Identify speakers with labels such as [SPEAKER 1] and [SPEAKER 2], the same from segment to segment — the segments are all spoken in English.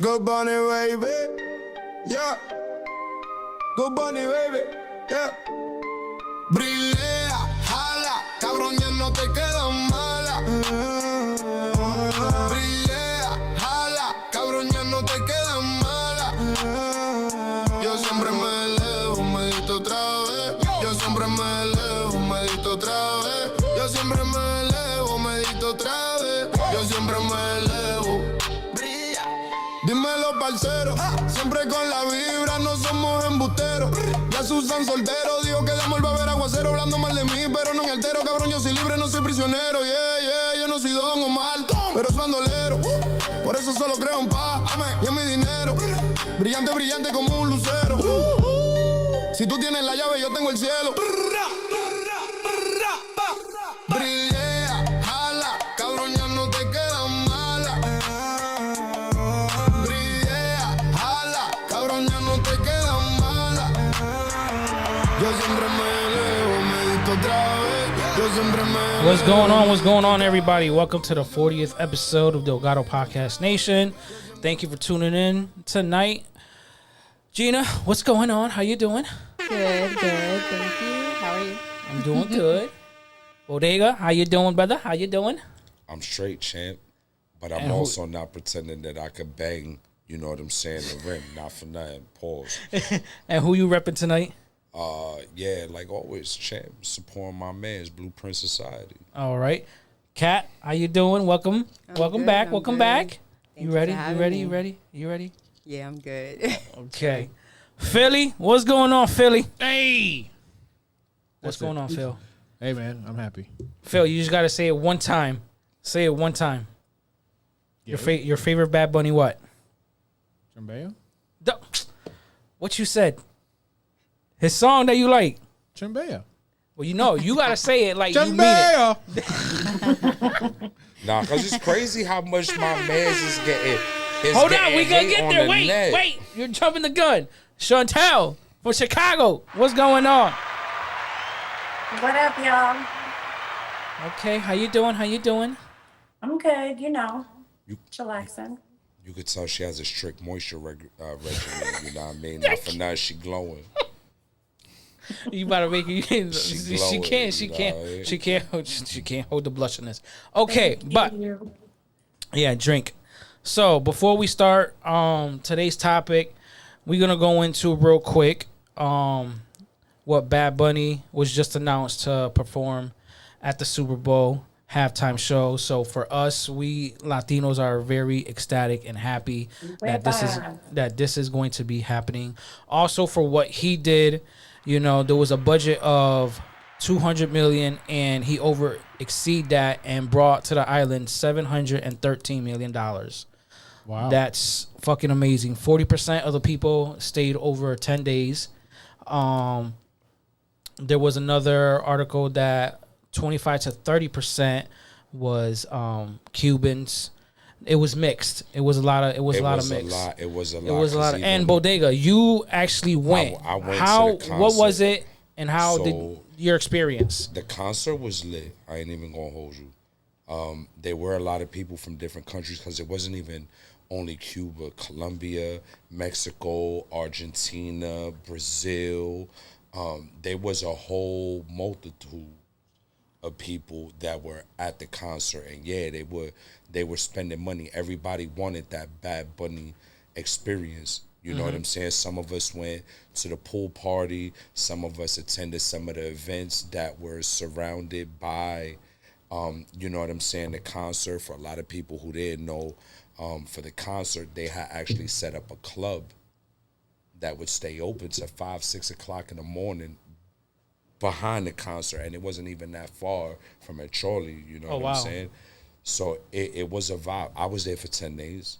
[SPEAKER 1] Go bunny, baby. Yeah. Go bunny, baby. Yeah. Brilea, jala, cabrón, ya no te quedas mala. Brilea, jala, cabrón, ya no te quedas mala. Yo siempre me elevo, medito otra vez. Yo siempre me elevo, medito otra vez. Yo siempre me elevo, medito otra vez. Yo siempre me elevo. Brilla. Dímelo, parcero, siempre con la vibra, no somos embusteros. Ya Susan soltero, dijo que de amor va a haber aguacero. Hablando mal de mí, pero no en altero. Cabrón, yo soy libre, no soy prisionero. Yo no soy don o mal, pero soy bandolero. Por eso solo creo en paz y en mi dinero. Brillante, brillante como un lucero. Si tú tienes la llave, yo tengo el cielo. Brillea, jala, cabrón, ya no te quedas mala. Brillea, jala, cabrón, ya no te quedas mala. Yo siempre me elevo, medito otra vez. Yo siempre me elevo.
[SPEAKER 2] What's going on? What's going on, everybody? Welcome to the 40th episode of Delgado Podcast Nation. Thank you for tuning in tonight. Gina, what's going on? How you doing?
[SPEAKER 3] Good. Thank you. How are you?
[SPEAKER 2] I'm doing good. Bodega, how you doing, brother? How you doing?
[SPEAKER 4] I'm straight, champ. But I'm also not pretending that I could bang, you know what I'm saying, the ring. Not for nothing. Pause.
[SPEAKER 2] And who you repping tonight?
[SPEAKER 4] Yeah, like always, champ. Supporting my man's Blueprint Society.
[SPEAKER 2] All right. Kat, how you doing? Welcome. Welcome back. Welcome back. You ready? You ready?
[SPEAKER 3] Yeah, I'm good.
[SPEAKER 2] Okay. Philly, what's going on, Philly? Hey. What's going on, Phil?
[SPEAKER 5] Hey, man, I'm happy.
[SPEAKER 2] Phil, you just got to say it one time. Say it one time.
[SPEAKER 5] Yeah.
[SPEAKER 2] Your favorite Bad Bunny what?
[SPEAKER 5] Chimbea?
[SPEAKER 2] What you said? His song that you like.
[SPEAKER 5] Chimbea.
[SPEAKER 2] Well, you know, you got to say it like you mean it.
[SPEAKER 4] Nah, because it's crazy how much my man's is getting.
[SPEAKER 2] Hold on, we gonna get there. Wait. You're jumping the gun. Chantel from Chicago. What's going on?
[SPEAKER 6] What up, y'all?
[SPEAKER 2] Okay, how you doing?
[SPEAKER 6] I'm good, chillaxing.
[SPEAKER 4] You could tell she has a strict moisture regimen, you know what I mean? Not for nothing, she glowing.
[SPEAKER 2] You about to make it. She can't hold the blushiness. Okay, but yeah, drink. So before we start today's topic, we're gonna go into real quick what Bad Bunny was just announced to perform at the Super Bowl halftime show. So for us, we Latinos are very ecstatic and happy that this is going to be happening. Also for what he did, there was a budget of $200 million and he exceeded that and brought to the island $713 million. Wow. That's fucking amazing. 40% of the people stayed over 10 days. There was another article that 25 to 30% was Cubans. It was mixed. It was a lot of mixed.
[SPEAKER 4] It was a lot.
[SPEAKER 2] And Bodega, you actually went.
[SPEAKER 4] I went to the concert.
[SPEAKER 2] What was it and how did your experience?
[SPEAKER 4] The concert was lit. I ain't even gonna hold you. There were a lot of people from different countries because it wasn't even only Cuba, Colombia, Mexico, Argentina, Brazil. There was a whole multitude of people that were at the concert, and yeah, they were spending money. Everybody wanted that Bad Bunny experience. You know what I'm saying? Some of us went to the pool party. Some of us attended some of the events that were surrounded by, you know what I'm saying, the concert. For a lot of people who didn't know, for the concert, they had actually set up a club that would stay open to 5, 6 o'clock in the morning behind the concert, and it wasn't even that far from a Charlie, you know what I'm saying? So it was a vibe. I was there for 10 days.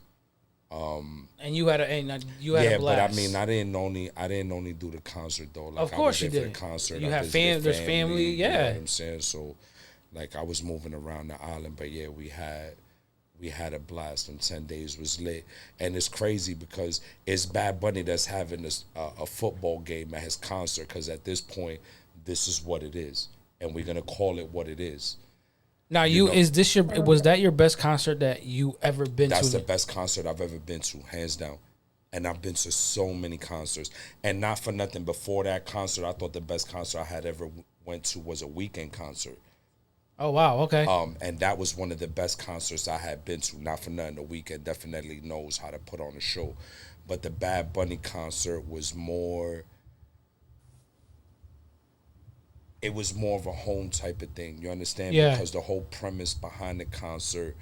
[SPEAKER 2] And you had a blast.
[SPEAKER 4] But I mean, I didn't only do the concert though. Like,
[SPEAKER 2] of course
[SPEAKER 4] I was
[SPEAKER 2] you
[SPEAKER 4] there
[SPEAKER 2] did.
[SPEAKER 4] For the concert.
[SPEAKER 2] You have there's family, yeah.
[SPEAKER 4] You know what I'm saying? So, like, I was moving around the island, but yeah, we had a blast, and 10 days was lit. And it's crazy because it's Bad Bunny that's having a football game at his concert, because at this point, this is what it is, and we're gonna call it what it is.
[SPEAKER 2] Now, was that your best concert that you ever been to?
[SPEAKER 4] That's the best concert I've ever been to, hands down. And I've been to so many concerts. And not for nothing, before that concert, I thought the best concert I had ever went to was a Weekend concert.
[SPEAKER 2] Oh, wow, okay.
[SPEAKER 4] And that was one of the best concerts I had been to. Not for nothing, the Weekend definitely knows how to put on a show. But the Bad Bunny concert was more... It was more of a home type of thing, you understand?
[SPEAKER 2] Yeah.
[SPEAKER 4] Because the whole premise behind the concert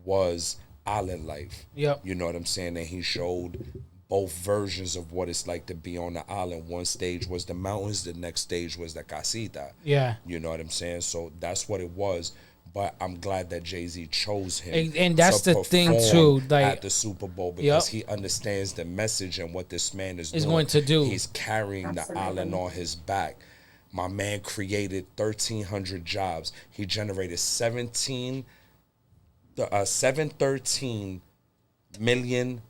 [SPEAKER 4] was island life.
[SPEAKER 2] Yep.
[SPEAKER 4] You know what I'm saying? And he showed both versions of what it's like to be on the island. One stage was the mountains, the next stage was the casita.
[SPEAKER 2] Yeah.
[SPEAKER 4] You know what I'm saying? So that's what it was. But I'm glad that Jay-Z chose him.
[SPEAKER 2] And that's
[SPEAKER 4] to
[SPEAKER 2] the thing
[SPEAKER 4] perform
[SPEAKER 2] too, like
[SPEAKER 4] at the Super Bowl, because he understands the message and what this man is doing.
[SPEAKER 2] going to do.
[SPEAKER 4] He's carrying the island on his back. My man created 1,300 jobs. He generated $713 million.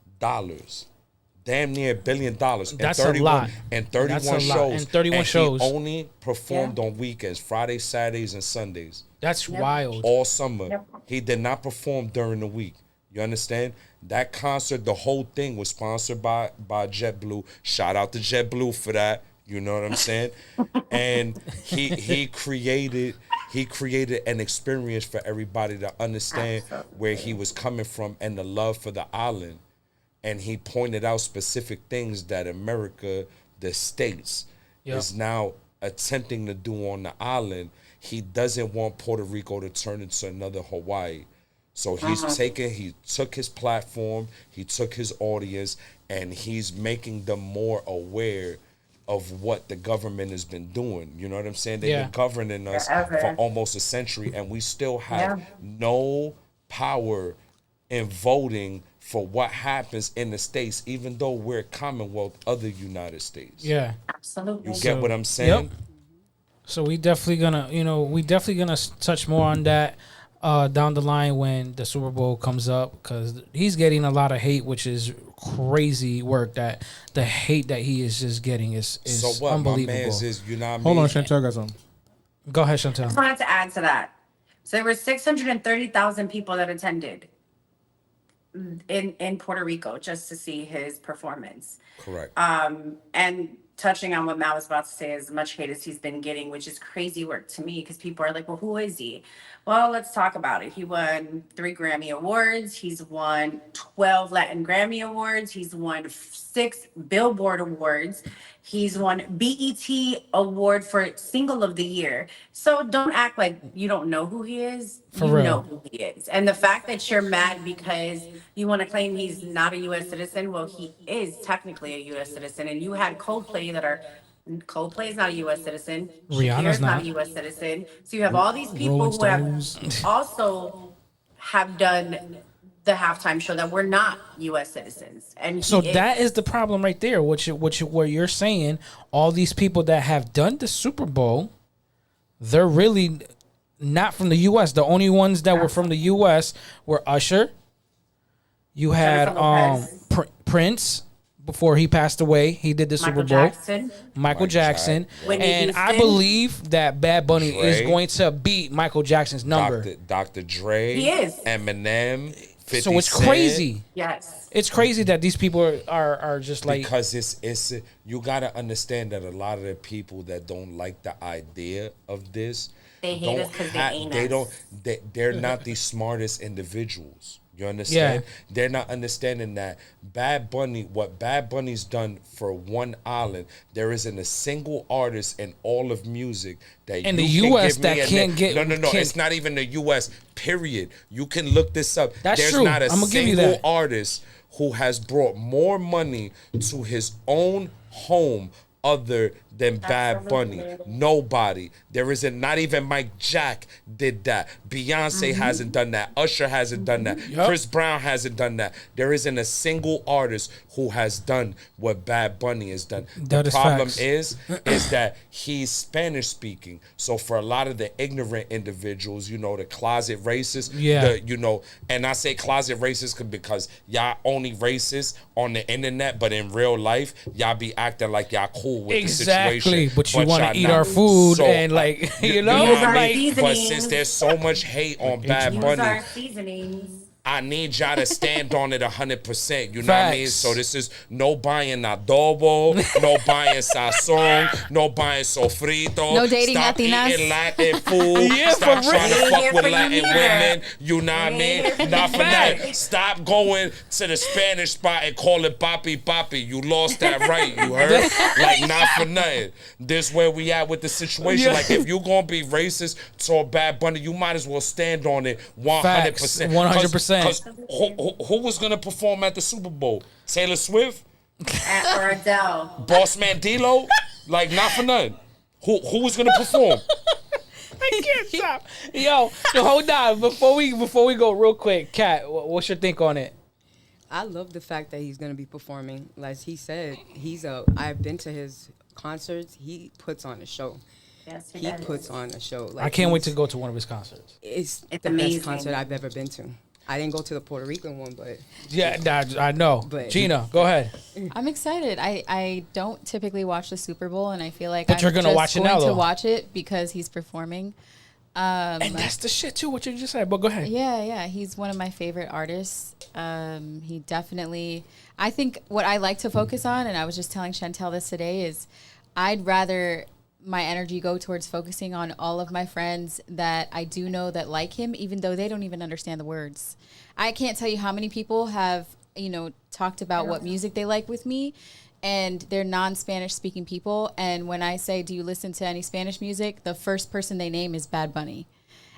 [SPEAKER 4] Damn near $1 billion.
[SPEAKER 2] That's a lot.
[SPEAKER 4] And 31
[SPEAKER 2] That's a lot.
[SPEAKER 4] shows.
[SPEAKER 2] And 31 shows.
[SPEAKER 4] He only performed on weekends, Fridays, Saturdays, and Sundays.
[SPEAKER 2] That's wild.
[SPEAKER 4] All summer. He did not perform during the week. You understand? That concert, the whole thing was sponsored by JetBlue. Shout out to JetBlue for that. You know what I'm saying? And he created an experience for everybody to understand where he was coming from and the love for the island. And he pointed out specific things that America, the States, is now attempting to do on the island. He doesn't want Puerto Rico to turn into another Hawaii. So he took his platform, he took his audience, and he's making them more aware of what the government has been doing. You know what I'm saying? They've been governing us for almost a century, and we still have no power in voting for what happens in the States, even though we're a Commonwealth of the United States.
[SPEAKER 2] Yeah.
[SPEAKER 6] Absolutely.
[SPEAKER 4] You get what I'm saying?
[SPEAKER 2] Yep. So we definitely gonna touch more on that down the line when the Super Bowl comes up, because he's getting a lot of hate, which is crazy work. That the hate that he is just getting is
[SPEAKER 4] so what,
[SPEAKER 2] unbelievable.
[SPEAKER 4] My man's is, you know what I mean?
[SPEAKER 5] Hold on, Chantel got something.
[SPEAKER 2] Go ahead,
[SPEAKER 6] I just
[SPEAKER 2] Chantel.
[SPEAKER 6] wanted to add to that. So there were 630,000 people that attended in Puerto Rico just to see his performance.
[SPEAKER 4] Correct.
[SPEAKER 6] And touching on what Matt was about to say, as much hate as he's been getting, which is crazy work to me, because people are like, well, who is he? Well, let's talk about it. He won 3 Grammy Awards. He's won 12 Latin Grammy Awards. He's won 6 Billboard Awards. He's won BET Award for Single of the Year. So don't act like you don't know who he is.
[SPEAKER 2] For
[SPEAKER 6] you
[SPEAKER 2] real.
[SPEAKER 6] know who he is. And the fact that you're mad because you want to claim he's not a U.S. citizen, well, he is technically a U.S. citizen. And you had Coldplay Coldplay is not a U.S. citizen.
[SPEAKER 2] Rihanna's
[SPEAKER 6] Shakira's not
[SPEAKER 2] not.
[SPEAKER 6] a U.S. citizen. So you have all these people
[SPEAKER 2] Rolling
[SPEAKER 6] who
[SPEAKER 2] Stones.
[SPEAKER 6] have also have done the halftime show that were not U.S. citizens. And
[SPEAKER 2] So that is the problem right there. Where you're saying all these people that have done the Super Bowl, they're really not from the U.S. The only ones that were from the U.S. were Usher. You had
[SPEAKER 6] Jennifer Lopez.
[SPEAKER 2] Prince. Before he passed away, he did the Super Bowl. Michael Jackson.
[SPEAKER 6] Whitney
[SPEAKER 2] And I
[SPEAKER 6] Houston.
[SPEAKER 2] believe that Bad Bunny is
[SPEAKER 4] Dre.
[SPEAKER 2] going to beat Michael Jackson's number.
[SPEAKER 4] Dr. Dre.
[SPEAKER 6] He is.
[SPEAKER 4] Eminem. 50
[SPEAKER 2] So it's
[SPEAKER 4] Cent.
[SPEAKER 2] crazy.
[SPEAKER 6] Yes.
[SPEAKER 2] It's crazy that these people are just like,
[SPEAKER 4] Because it's you gotta understand that a lot of the people that don't like the idea of this,
[SPEAKER 6] They hate
[SPEAKER 4] don't
[SPEAKER 6] us 'cause they
[SPEAKER 4] ha-
[SPEAKER 6] ain't
[SPEAKER 4] they
[SPEAKER 6] us.
[SPEAKER 4] don't they're not the smartest individuals. You understand?
[SPEAKER 2] Yeah.
[SPEAKER 4] They're not understanding that what Bad Bunny's done for one island, there isn't a single artist in all of music that
[SPEAKER 2] In
[SPEAKER 4] you
[SPEAKER 2] the
[SPEAKER 4] can
[SPEAKER 2] US
[SPEAKER 4] give
[SPEAKER 2] that
[SPEAKER 4] me a
[SPEAKER 2] can't
[SPEAKER 4] name.
[SPEAKER 2] get-
[SPEAKER 4] No,
[SPEAKER 2] can't-
[SPEAKER 4] it's not even the US, period. You can look this up.
[SPEAKER 2] That's
[SPEAKER 4] There's
[SPEAKER 2] true.
[SPEAKER 4] not a
[SPEAKER 2] I'ma give you
[SPEAKER 4] single
[SPEAKER 2] that.
[SPEAKER 4] artist who has brought more money to his own home other than Bad Bunny. Nobody. There isn't, not even Mike Jack did that. Beyonce hasn't done that. Usher hasn't done that.
[SPEAKER 2] Yup.
[SPEAKER 4] Chris Brown hasn't done that. There isn't a single artist who has done what Bad Bunny has done.
[SPEAKER 2] That
[SPEAKER 4] The
[SPEAKER 2] is
[SPEAKER 4] problem
[SPEAKER 2] facts.
[SPEAKER 4] is that he's Spanish speaking. So for a lot of the ignorant individuals, the closet racists,
[SPEAKER 2] Yeah.
[SPEAKER 4] and I say closet racist because y'all only racist on the internet, but in real life, y'all be acting like y'all cool with the
[SPEAKER 2] exactly. Exactly, but you want
[SPEAKER 4] y'all
[SPEAKER 2] to eat
[SPEAKER 4] not.
[SPEAKER 2] our food
[SPEAKER 4] So,
[SPEAKER 2] and like you know,
[SPEAKER 4] what I
[SPEAKER 2] like
[SPEAKER 4] mean? But since there's so much hate on Bad
[SPEAKER 6] Use
[SPEAKER 4] Bunny,
[SPEAKER 6] our seasonings.
[SPEAKER 4] I need y'all to stand on it 100%. You know what I mean?
[SPEAKER 2] Facts.
[SPEAKER 4] So this is no buying adobo, no buying sazon, no buying sofrito.
[SPEAKER 7] No dating
[SPEAKER 4] Stop
[SPEAKER 7] Latinas.
[SPEAKER 4] eating Latin food.
[SPEAKER 2] Yeah,
[SPEAKER 4] Stop
[SPEAKER 2] for
[SPEAKER 4] trying
[SPEAKER 6] real.
[SPEAKER 4] to fuck
[SPEAKER 6] Here
[SPEAKER 4] with
[SPEAKER 6] for you
[SPEAKER 4] Latin
[SPEAKER 6] neither.
[SPEAKER 4] women. You know what I
[SPEAKER 6] We ain't
[SPEAKER 4] mean?
[SPEAKER 6] here for
[SPEAKER 4] Not
[SPEAKER 6] you
[SPEAKER 4] for
[SPEAKER 6] neither.
[SPEAKER 4] that. Stop going to the Spanish spot and call it papi papi. You lost that right. You heard? Like not for nothing. This where we at with the situation.
[SPEAKER 2] Yeah.
[SPEAKER 4] Like if you gonna be racist toward Bad Bunny, you might as well stand on it 100%.
[SPEAKER 2] Facts, 100%.
[SPEAKER 4] 'Cause who was gonna perform at the Super Bowl? Taylor Swift,
[SPEAKER 6] Or Adele.
[SPEAKER 4] Boss Man D-Lo, like not for nothing. Who was gonna perform?
[SPEAKER 2] I can't stop. Yo, hold on before we go real quick. Kat, what's your think on it?
[SPEAKER 3] I love the fact that he's going to be performing. Like he said, I've been to his concerts. He puts on a show.
[SPEAKER 6] Yes,
[SPEAKER 3] He puts on a show. Like
[SPEAKER 2] I can't wait to
[SPEAKER 3] he's-
[SPEAKER 2] go to one of his concerts.
[SPEAKER 3] It's the
[SPEAKER 6] amazing.
[SPEAKER 3] best concert I've ever been to. I didn't go to the Puerto Rican one, but
[SPEAKER 2] Yeah, I know.
[SPEAKER 3] But-
[SPEAKER 2] Gina, go ahead.
[SPEAKER 7] I'm excited. I don't typically watch the Super Bowl, and I feel like
[SPEAKER 2] But
[SPEAKER 7] I'm
[SPEAKER 2] you're gonna
[SPEAKER 7] just
[SPEAKER 2] watch it
[SPEAKER 7] going
[SPEAKER 2] now,
[SPEAKER 7] to
[SPEAKER 2] though.
[SPEAKER 7] watch it because he's performing.
[SPEAKER 2] And that's the shit too. What you just said, but go ahead.
[SPEAKER 7] Yeah, he's one of my favorite artists. He definitely. I think what I like to focus on, and I was just telling Chantel this today, is I'd rather my energy go towards focusing on all of my friends that I do know that like him, even though they don't even understand the words. I can't tell you how many people have, talked about what music they like with me, and they're non-Spanish speaking people. And when I say, do you listen to any Spanish music? The first person they name is Bad Bunny.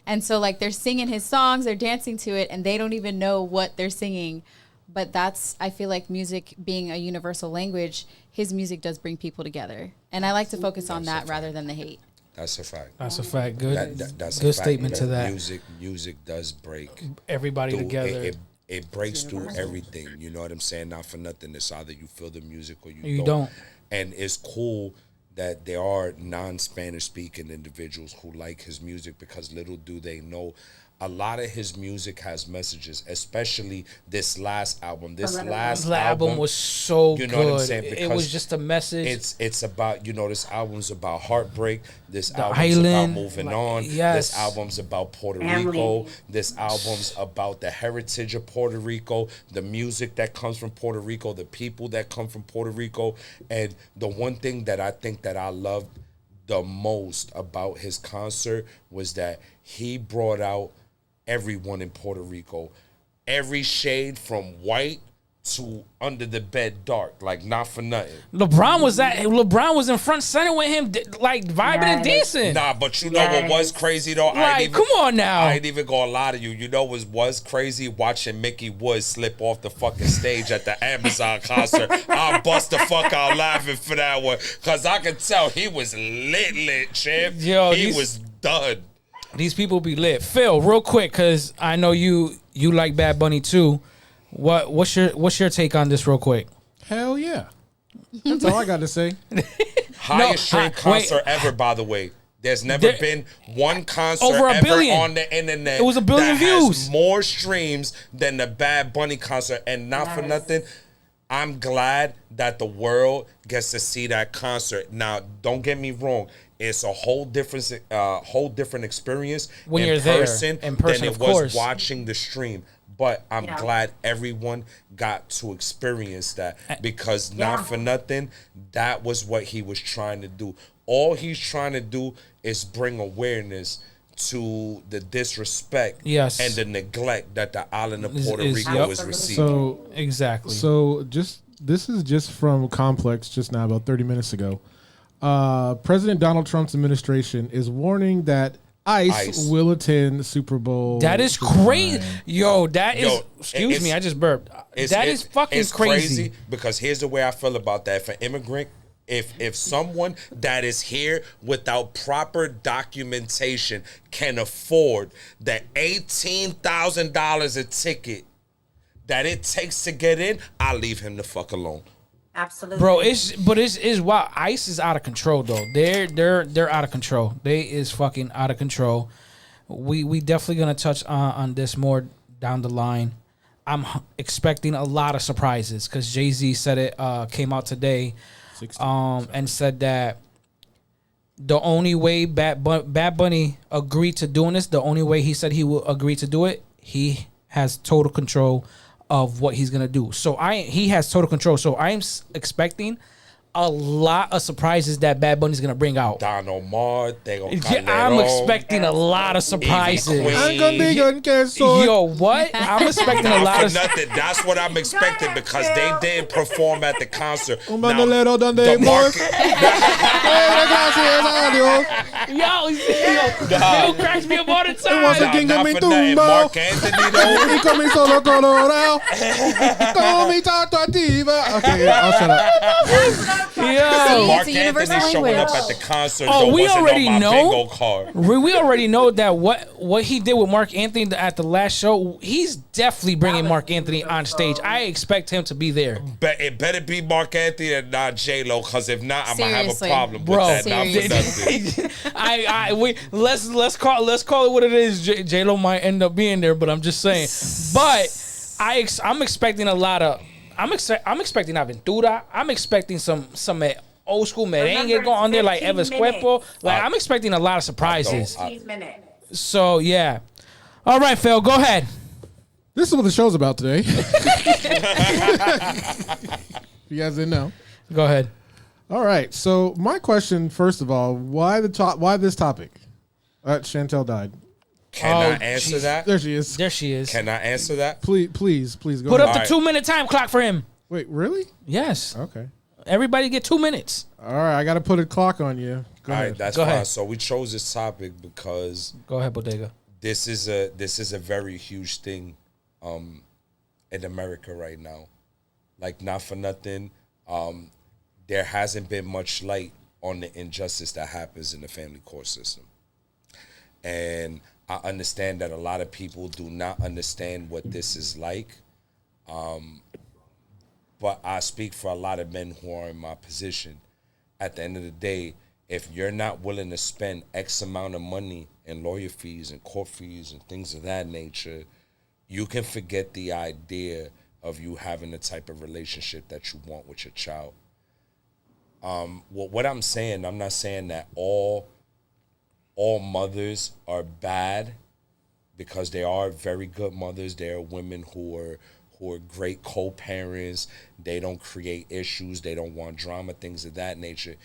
[SPEAKER 7] And so like they're singing his songs, they're dancing to it, and they don't even know what they're singing. But I feel like music being a universal language, his music does bring people together. And I like to focus on that rather than the hate.
[SPEAKER 4] That's a fact.
[SPEAKER 2] That's a fact. Good.
[SPEAKER 4] That's
[SPEAKER 2] good
[SPEAKER 4] a fact.
[SPEAKER 2] statement to that.
[SPEAKER 4] Music does break
[SPEAKER 2] Everybody
[SPEAKER 4] through-
[SPEAKER 2] together.
[SPEAKER 4] It breaks through everything. You know what I'm saying? Not for nothing. It's either you feel the music or you,
[SPEAKER 2] You don't.
[SPEAKER 4] And it's cool that there are non-Spanish speaking individuals who like his music, because little do they know, a lot of his music has messages, especially this last album. This last
[SPEAKER 2] The album was so
[SPEAKER 4] you
[SPEAKER 2] good.
[SPEAKER 4] know what I'm saying?
[SPEAKER 2] It
[SPEAKER 4] Because
[SPEAKER 2] was just a message.
[SPEAKER 4] It's about, this album's about heartbreak. This
[SPEAKER 2] The
[SPEAKER 4] album's about
[SPEAKER 2] island,
[SPEAKER 4] moving
[SPEAKER 2] like,
[SPEAKER 4] on.
[SPEAKER 2] yes.
[SPEAKER 4] This album's about Puerto
[SPEAKER 6] Family.
[SPEAKER 4] Rico. This album's about the heritage of Puerto Rico, the music that comes from Puerto Rico, the people that come from Puerto Rico. And the one thing that I think that I loved the most about his concert was that he brought out everyone in Puerto Rico, every shade from white to under the bed dark, like not for nothing.
[SPEAKER 2] LeBron was in front center with him, like vibing and
[SPEAKER 6] Yes.
[SPEAKER 2] dancing.
[SPEAKER 4] Nah, but you know what was crazy though?
[SPEAKER 2] Like, come on now.
[SPEAKER 4] I ain't even gonna lie to you. You know what was crazy? Watching Mickey Woods slip off the fucking stage at the Amazon concert. I bust the fuck out laughing for that one, cause I could tell he was lit, champ.
[SPEAKER 2] Yo,
[SPEAKER 4] he
[SPEAKER 2] these-
[SPEAKER 4] was done.
[SPEAKER 2] These people be lit. Phil, real quick, cause I know you like Bad Bunny too. What's your take on this, real quick?
[SPEAKER 5] Hell yeah. That's all I got to say.
[SPEAKER 4] Highest stream
[SPEAKER 2] wait.
[SPEAKER 4] concert ever, by the way. There's never
[SPEAKER 2] There-
[SPEAKER 4] been one concert
[SPEAKER 2] Over a
[SPEAKER 4] ever
[SPEAKER 2] billion.
[SPEAKER 4] on the internet.
[SPEAKER 2] It was 1 billion
[SPEAKER 4] that has
[SPEAKER 2] views.
[SPEAKER 4] more streams than the Bad Bunny concert, and not for
[SPEAKER 6] Yes.
[SPEAKER 4] nothing. I'm glad that the world gets to see that concert. Now, don't get me wrong. It's a whole different experience
[SPEAKER 2] When
[SPEAKER 4] in
[SPEAKER 2] you're there,
[SPEAKER 4] person
[SPEAKER 2] in person,
[SPEAKER 4] than it
[SPEAKER 2] of
[SPEAKER 4] was
[SPEAKER 2] course.
[SPEAKER 4] watching the stream. But I'm
[SPEAKER 6] Yeah.
[SPEAKER 4] glad everyone got to experience that, because
[SPEAKER 6] Yeah.
[SPEAKER 4] not for nothing, that was what he was trying to do. All he's trying to do is bring awareness to the disrespect
[SPEAKER 2] Yes.
[SPEAKER 4] and the neglect that the island of
[SPEAKER 2] Is-
[SPEAKER 4] Puerto
[SPEAKER 2] is-
[SPEAKER 4] Rico
[SPEAKER 2] yep.
[SPEAKER 4] is receiving.
[SPEAKER 5] So
[SPEAKER 2] Exactly.
[SPEAKER 5] this is just from Complex just now, about 30 minutes ago. President Donald Trump's administration is warning that ICE will attend Super Bowl.
[SPEAKER 2] That is crazy. Yo, that is.
[SPEAKER 4] Yo,
[SPEAKER 2] Excuse
[SPEAKER 4] it's-
[SPEAKER 2] me, I just burped. That is fucking
[SPEAKER 4] it's
[SPEAKER 2] crazy.
[SPEAKER 4] because here's the way I feel about that. If an immigrant, if someone that is here without proper documentation can afford the $18,000 a ticket that it takes to get in, I leave him the fuck alone.
[SPEAKER 6] Absolutely.
[SPEAKER 2] Bro, it's wild. ICE is out of control though. They're out of control. They is fucking out of control. We definitely gonna touch on this more down the line. I'm expecting a lot of surprises because Jay-Z said it came out today, and said that the only way Bad Bunny agreed to doing this, the only way he said he will agree to do it, he has total control of what he's gonna do. So he has total control. So I'm expecting a lot of surprises that Bad Bunny's gonna bring out.
[SPEAKER 4] Don Omar, Tego
[SPEAKER 2] I'm expecting a lot of surprises. Yo, what? I'm expecting a lot of
[SPEAKER 4] nothing. That's what I'm expecting because they didn't perform at the concert.
[SPEAKER 2] Yo, Phil cracks me up all the time.
[SPEAKER 4] Not for nothing. Mark Anthony though.
[SPEAKER 5] Okay, I'll shut up.
[SPEAKER 2] Yo,
[SPEAKER 4] Mark
[SPEAKER 7] it's a
[SPEAKER 4] Anthony
[SPEAKER 7] universal
[SPEAKER 4] showing up
[SPEAKER 7] language.
[SPEAKER 4] at the concert.
[SPEAKER 2] Oh, we
[SPEAKER 4] wasn't
[SPEAKER 2] already
[SPEAKER 4] on my
[SPEAKER 2] know.
[SPEAKER 4] bingo card.
[SPEAKER 2] We already know that what he did with Mark Anthony at the last show, he's definitely bringing Mark Anthony on stage. I expect him to be there.
[SPEAKER 4] But it better be Mark Anthony and not J-Lo, because if not, I'm gonna have a
[SPEAKER 7] Seriously.
[SPEAKER 4] problem
[SPEAKER 2] Bro,
[SPEAKER 4] with that. Not for nothing.
[SPEAKER 2] let's call it what it is. J Lo might end up being there, but I'm just saying. But I'm expecting a lot of. I'm expecting Aventura. I'm expecting some old school merengue going on there like Eves Cuerpo. Like I'm expecting a lot of surprises.
[SPEAKER 6] 15 minutes.
[SPEAKER 2] So yeah. All right, Phil, go ahead.
[SPEAKER 5] This is what the show's about today. You guys didn't know.
[SPEAKER 2] Go ahead.
[SPEAKER 5] All right. So my question, first of all, why this topic? Chantel died.
[SPEAKER 4] Can I answer that?
[SPEAKER 5] There she is.
[SPEAKER 2] There she is.
[SPEAKER 4] Can I answer that?
[SPEAKER 5] Please go
[SPEAKER 2] Put
[SPEAKER 5] ahead.
[SPEAKER 2] up the 2-minute time clock for him.
[SPEAKER 5] Wait, really?
[SPEAKER 2] Yes.
[SPEAKER 5] Okay.
[SPEAKER 2] Everybody get 2 minutes.
[SPEAKER 5] All right, I got to put a clock on you. Go
[SPEAKER 4] All
[SPEAKER 5] ahead.
[SPEAKER 4] right, that's
[SPEAKER 2] Go
[SPEAKER 4] fine.
[SPEAKER 2] ahead.
[SPEAKER 4] So we chose this topic because
[SPEAKER 2] Go ahead, Bodega.
[SPEAKER 4] this is a very huge thing in America right now. Like, not for nothing, there hasn't been much light on the injustice that happens in the family court system. And I understand that a lot of people do not understand what this is like. But I speak for a lot of men who are in my position. At the end of the day, if you're not willing to spend X amount of money in lawyer fees and court fees and things of that nature, you can forget the idea of you having the type of relationship that you want with your child. What I'm saying, I'm not saying that all mothers are bad, because there are very good mothers. There are women who are great co-parents. They don't create issues. They don't want drama, things of that nature.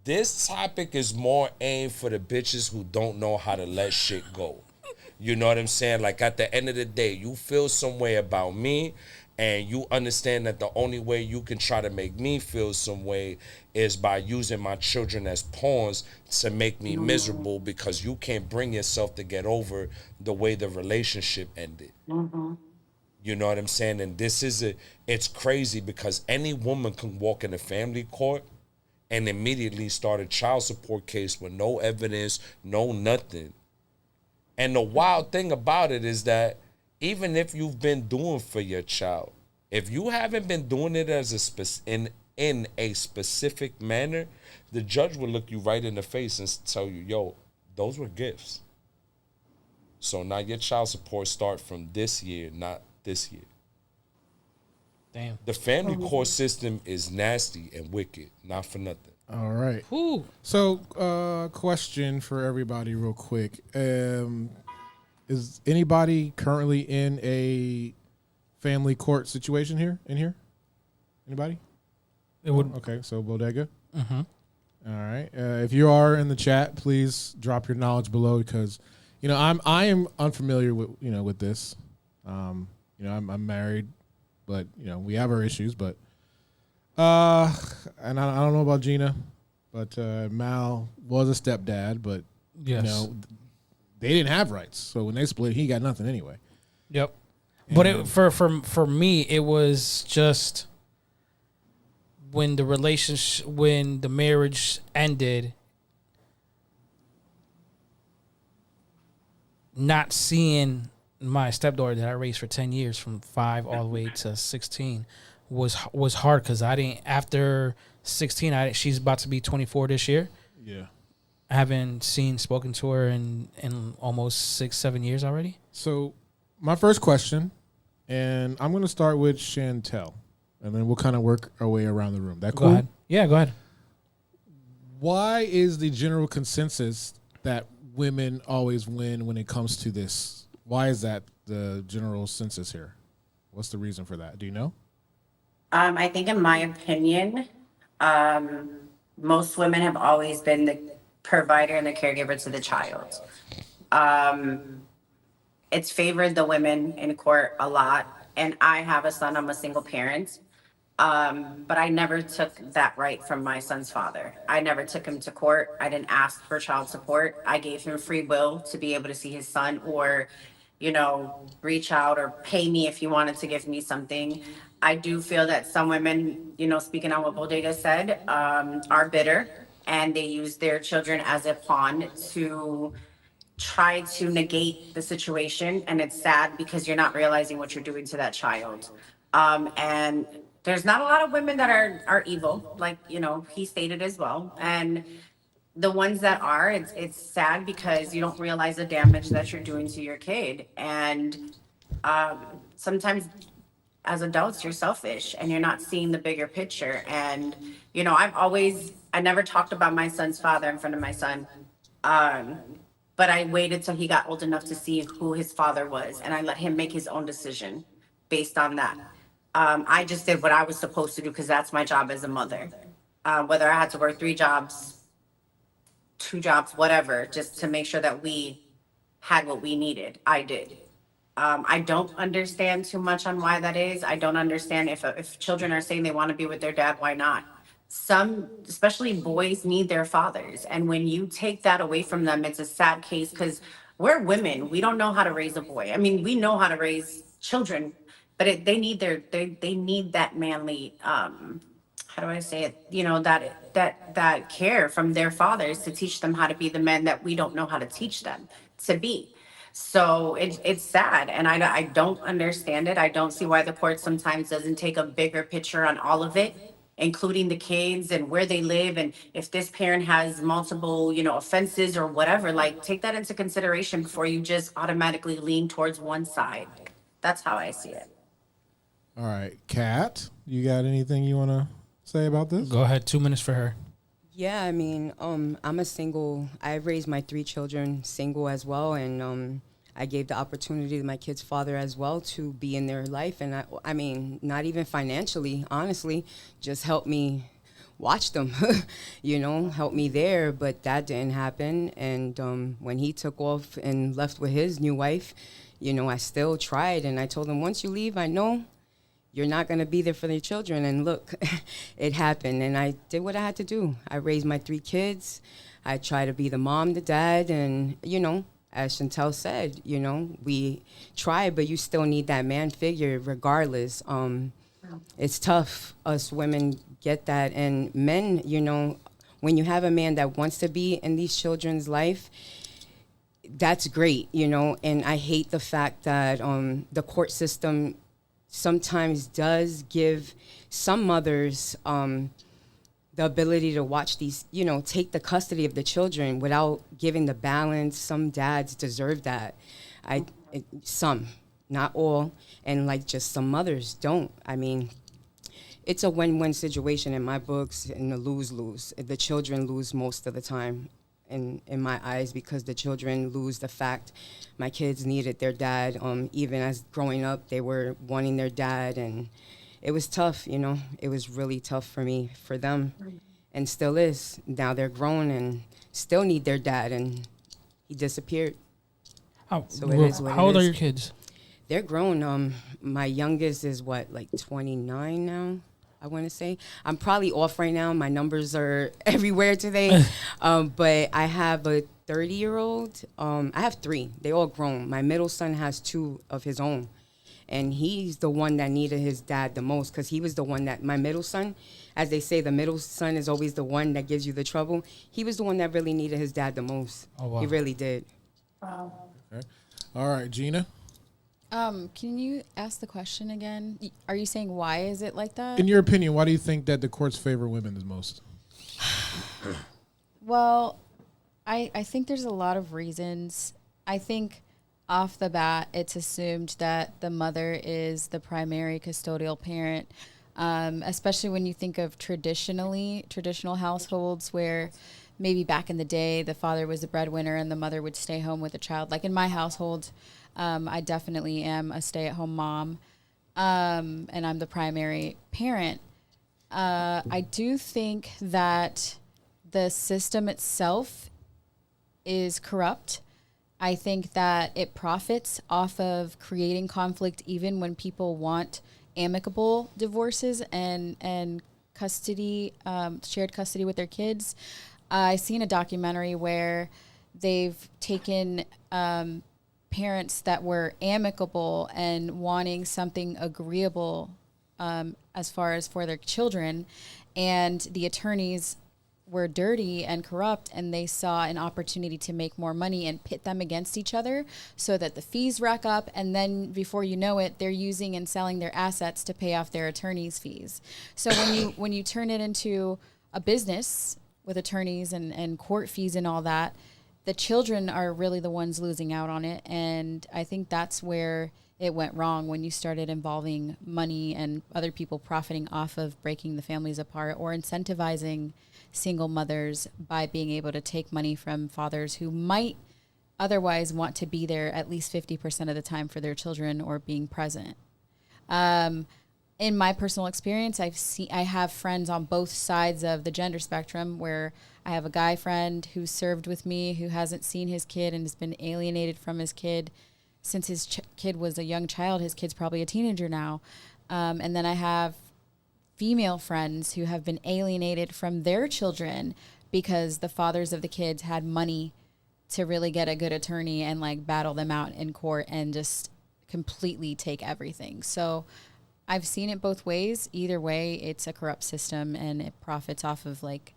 [SPEAKER 4] This topic is more aimed for the bitches who don't know how to let shit go. You know what I'm saying? Like, at the end of the day, you feel some way about me, and you understand that the only way you can try to make me feel some way is by using my children as pawns to make me miserable, because you can't bring yourself to get over the way the relationship ended. Mm-hmm. You know what I'm saying? And it's crazy, because any woman can walk in a family court and immediately start a child support case with no evidence, no nothing. And the wild thing about it is that even if you've been doing for your child, if you haven't been doing it as in a specific manner, the judge will look you right in the face and tell you, yo, those were gifts. So now your child support start from this year, not this year.
[SPEAKER 2] Damn.
[SPEAKER 4] The family court system is nasty and wicked, not for nothing.
[SPEAKER 5] All right.
[SPEAKER 2] Ooh.
[SPEAKER 5] So, question for everybody real quick. Is anybody currently in a family court situation here? Anybody?
[SPEAKER 2] It would.
[SPEAKER 5] Okay, so Bodega.
[SPEAKER 2] Mm-hmm.
[SPEAKER 5] All right. If you are in the chat, please drop your knowledge below, because I am unfamiliar with this. I'm married, but we have our issues. But and I don't know about Gina, but Mal was a stepdad, but
[SPEAKER 2] Yes.
[SPEAKER 5] they didn't have rights. So when they split, he got nothing anyway.
[SPEAKER 2] Yep. But for me, it was just when the marriage ended, not seeing my stepdaughter that I raised for 10 years, from 5 all the way to 16, was hard, because I didn't, after 16, she's about to be 24 this year.
[SPEAKER 5] Yeah.
[SPEAKER 2] I haven't spoken to her in almost 6-7 years already.
[SPEAKER 5] So my first question, and I'm going to start with Chantel, and then we'll kind of work our way around the room. That cool?
[SPEAKER 2] Go ahead. Yeah, go ahead.
[SPEAKER 5] Why is the general consensus that women always win when it comes to this? Why is that the general census here? What's the reason for that? Do you know?
[SPEAKER 6] I think, in my opinion, most women have always been the provider and the caregiver to the child. It's favored the women in court a lot. And I have a son, I'm a single parent. But I never took that right from my son's father. I never took him to court. I didn't ask for child support. I gave him free will to be able to see his son, or, reach out or pay me if he wanted to give me something. I do feel that some women, speaking on what Bodega said, are bitter, and they use their children as a pawn to try to negate the situation. And it's sad because you're not realizing what you're doing to that child. And there's not a lot of women that are evil, like, he stated as well. And the ones that are, it's sad because you don't realize the damage that you're doing to your kid. And sometimes as adults, you're selfish and you're not seeing the bigger picture. And, I never talked about my son's father in front of my son. But I waited till he got old enough to see who his father was, and I let him make his own decision based on that. I just did what I was supposed to do because that's my job as a mother. Whether I had to work 3 jobs, 2 jobs, whatever, just to make sure that we had what we needed, I did. I don't understand too much on why that is. I don't understand if children are saying they want to be with their dad, why not? Some, especially boys, need their fathers. And when you take that away from them, it's a sad case because we're women. We don't know how to raise a boy. I mean, we know how to raise children, but they need they need that manly, how do I say it? That care from their fathers to teach them how to be the men that we don't know how to teach them to be. So it's sad, and I don't understand it. I don't see why the court sometimes doesn't take a bigger picture on all of it, including the kids and where they live, and if this parent has multiple, offenses or whatever. Like, take that into consideration before you just automatically lean towards one side. That's how I see it.
[SPEAKER 5] All right, Kat, you got anything you want to say about this?
[SPEAKER 2] Go ahead. 2 minutes for her.
[SPEAKER 3] Yeah, I mean, I'm a single. I raised my 3 children single as well, and I gave the opportunity to my kid's father as well to be in their life, and I mean, not even financially, honestly, just help me watch them, help me there. But that didn't happen, and when he took off and left with his new wife, I still tried, and I told him, once you leave, I know you're not going to be there for their children. And look, it happened. And I did what I had to do. I raised my 3 kids. I try to be the mom, the dad. And, as Chantel said, we try, but you still need that man figure regardless. It's tough. Us women get that. And men, when you have a man that wants to be in these children's life, that's great, And I hate the fact that the court system sometimes does give some mothers the ability to watch these, take the custody of the children without giving the balance. Some dads deserve that. Some, not all, and just some mothers don't. I mean, it's a win-win situation in my books, and a lose-lose. The children lose most of the time in my eyes, because the children lose the fact my kids needed their dad. Even as growing up, they were wanting their dad, and it was tough, It was really tough for me, for them, and still is. Now they're grown and still need their dad, and he disappeared.
[SPEAKER 2] How
[SPEAKER 3] How
[SPEAKER 2] old are your kids?
[SPEAKER 3] They're grown. My youngest is 29 now, I want to say. I'm probably off right now. My numbers are everywhere today. But I have a 30-year-old. I have 3. They all grown. My middle son has 2 of his own. And he's the one that needed his dad the most, because he was the one that, my middle son, as they say, the middle son is always the one that gives you the trouble. He was the one that really needed his dad the most.
[SPEAKER 2] Oh, wow.
[SPEAKER 3] He really did.
[SPEAKER 6] Wow.
[SPEAKER 5] Okay. All right, Gina.
[SPEAKER 7] Can you ask the question again? Are you saying why is it like that?
[SPEAKER 5] In your opinion, why do you think that the courts favor women the most?
[SPEAKER 7] Well, I think there's a lot of reasons. I think off the bat, it's assumed that the mother is the primary custodial parent. especially when you think of traditional households where maybe back in the day the father was the breadwinner and the mother would stay home with the child. Like in my household, I definitely am a stay-at-home mom, and I'm the primary parent. I do think that the system itself is corrupt. I think that it profits off of creating conflict even when people want amicable divorces and custody, shared custody with their kids. I seen a documentary where they've taken parents that were amicable and wanting something agreeable as far as for their children, and the attorneys were dirty and corrupt, and they saw an opportunity to make more money and pit them against each other so that the fees rack up, and then before you know it, they're using and selling their assets to pay off their attorneys' fees. So when you turn it into a business with attorneys and court fees and all that, the children are really the ones losing out on it. And I think that's where it went wrong, when you started involving money and other people profiting off of breaking the families apart or incentivizing single mothers by being able to take money from fathers who might otherwise want to be there at least 50% of the time for their children or being present. In my personal experience, I have friends on both sides of the gender spectrum, where I have a guy friend who served with me who hasn't seen his kid and has been alienated from his kid since his kid was a young child. His kid's probably a teenager now. And then I have female friends who have been alienated from their children because the fathers of the kids had money to really get a good attorney and like battle them out in court and just completely take everything. So I've seen it both ways. Either way, it's a corrupt system and it profits off of like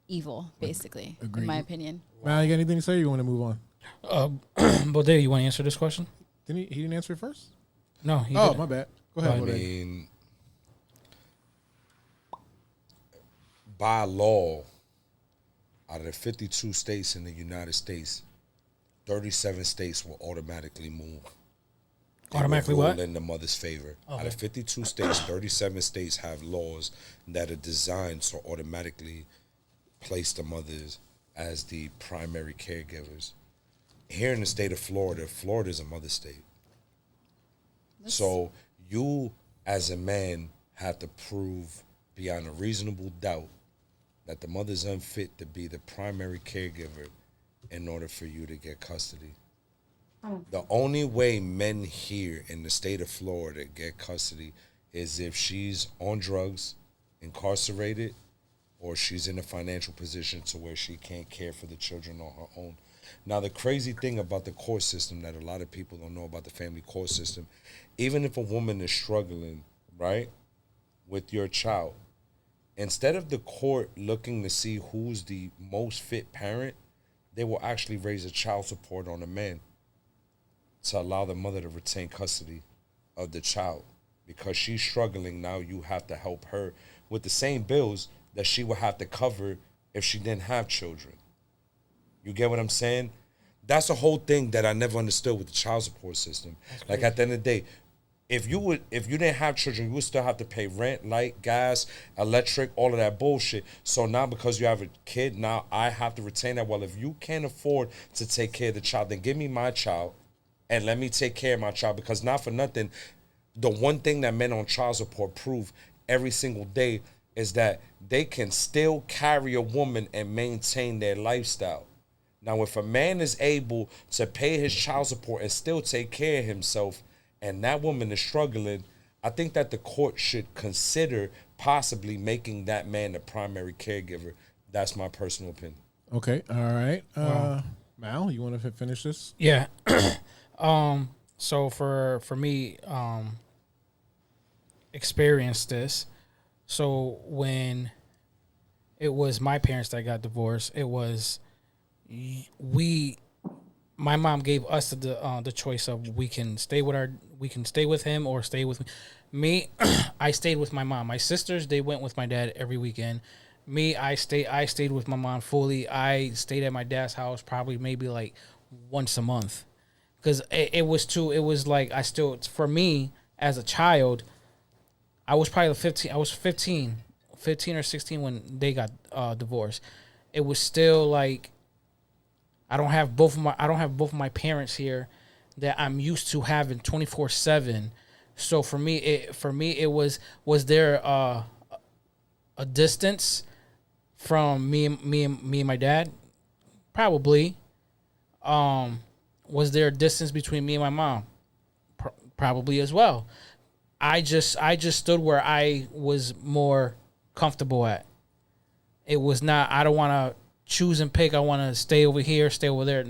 [SPEAKER 7] evil, basically,
[SPEAKER 5] Agreed.
[SPEAKER 7] in my opinion.
[SPEAKER 5] Mal, you got anything to say, or you want to move on?
[SPEAKER 2] Bodega, you want to answer this question?
[SPEAKER 5] He didn't answer it first?
[SPEAKER 2] No, he
[SPEAKER 5] Oh,
[SPEAKER 2] didn't.
[SPEAKER 5] my bad. Go ahead.
[SPEAKER 4] I
[SPEAKER 5] Bodega.
[SPEAKER 4] mean, by law, out of the 52 states in the United States, 37 states will automatically move.
[SPEAKER 2] Automatically what?
[SPEAKER 4] In the mother's favor.
[SPEAKER 2] Okay.
[SPEAKER 4] Out of 52 states, 37 states have laws that are designed to automatically place the mothers as the primary caregivers. Here in the state of Florida, Florida is a mother state. So you, as a man, have to prove beyond a reasonable doubt that the mother's unfit to be the primary caregiver in order for you to get custody. The only way men here in the state of Florida get custody is if she's on drugs, incarcerated, or she's in a financial position to where she can't care for the children on her own. Now, the crazy thing about the court system that a lot of people don't know about the family court system, even if a woman is struggling, right, with your child, instead of the court looking to see who's the most fit parent, they will actually raise a child support on the man to allow the mother to retain custody of the child. Because she's struggling now, you have to help her with the same bills that she would have to cover if she didn't have children. You get what I'm saying? That's the whole thing that I never understood with the child support system. Like at the end of the day, if you didn't have children, you would still have to pay rent, light, gas, electric, all of that bullshit. So now because you have a kid, now I have to retain that. Well, if you can't afford to take care of the child, then give me my child and let me take care of my child. Because not for nothing, the one thing that men on child support prove every single day is that they can still carry a woman and maintain their lifestyle. Now, if a man is able to pay his child support and still take care of himself, and that woman is struggling, I think that the court should consider possibly making that man the primary caregiver. That's my personal opinion.
[SPEAKER 5] Okay, all right. Mal, you want to finish this?
[SPEAKER 2] Yeah. So for me, experienced this. So when it was my parents that got divorced, it was my mom gave us the choice of we can stay with him or stay with me. Me, I stayed with my mom. My sisters, they went with my dad every weekend. Me, I stayed with my mom fully. I stayed at my dad's house probably maybe like once a month. Because it was like for me as a child, I was probably 15. I was 15 or 16 when they got divorced. It was still like I don't have both of my parents here that I'm used to having 24/7. So for me it was there a distance from me and my dad? Probably. Was there a distance between me and my mom? Probably as well. I just stood where I was more comfortable at. It was not. I don't want to choose and pick. I want to stay over here, stay over there.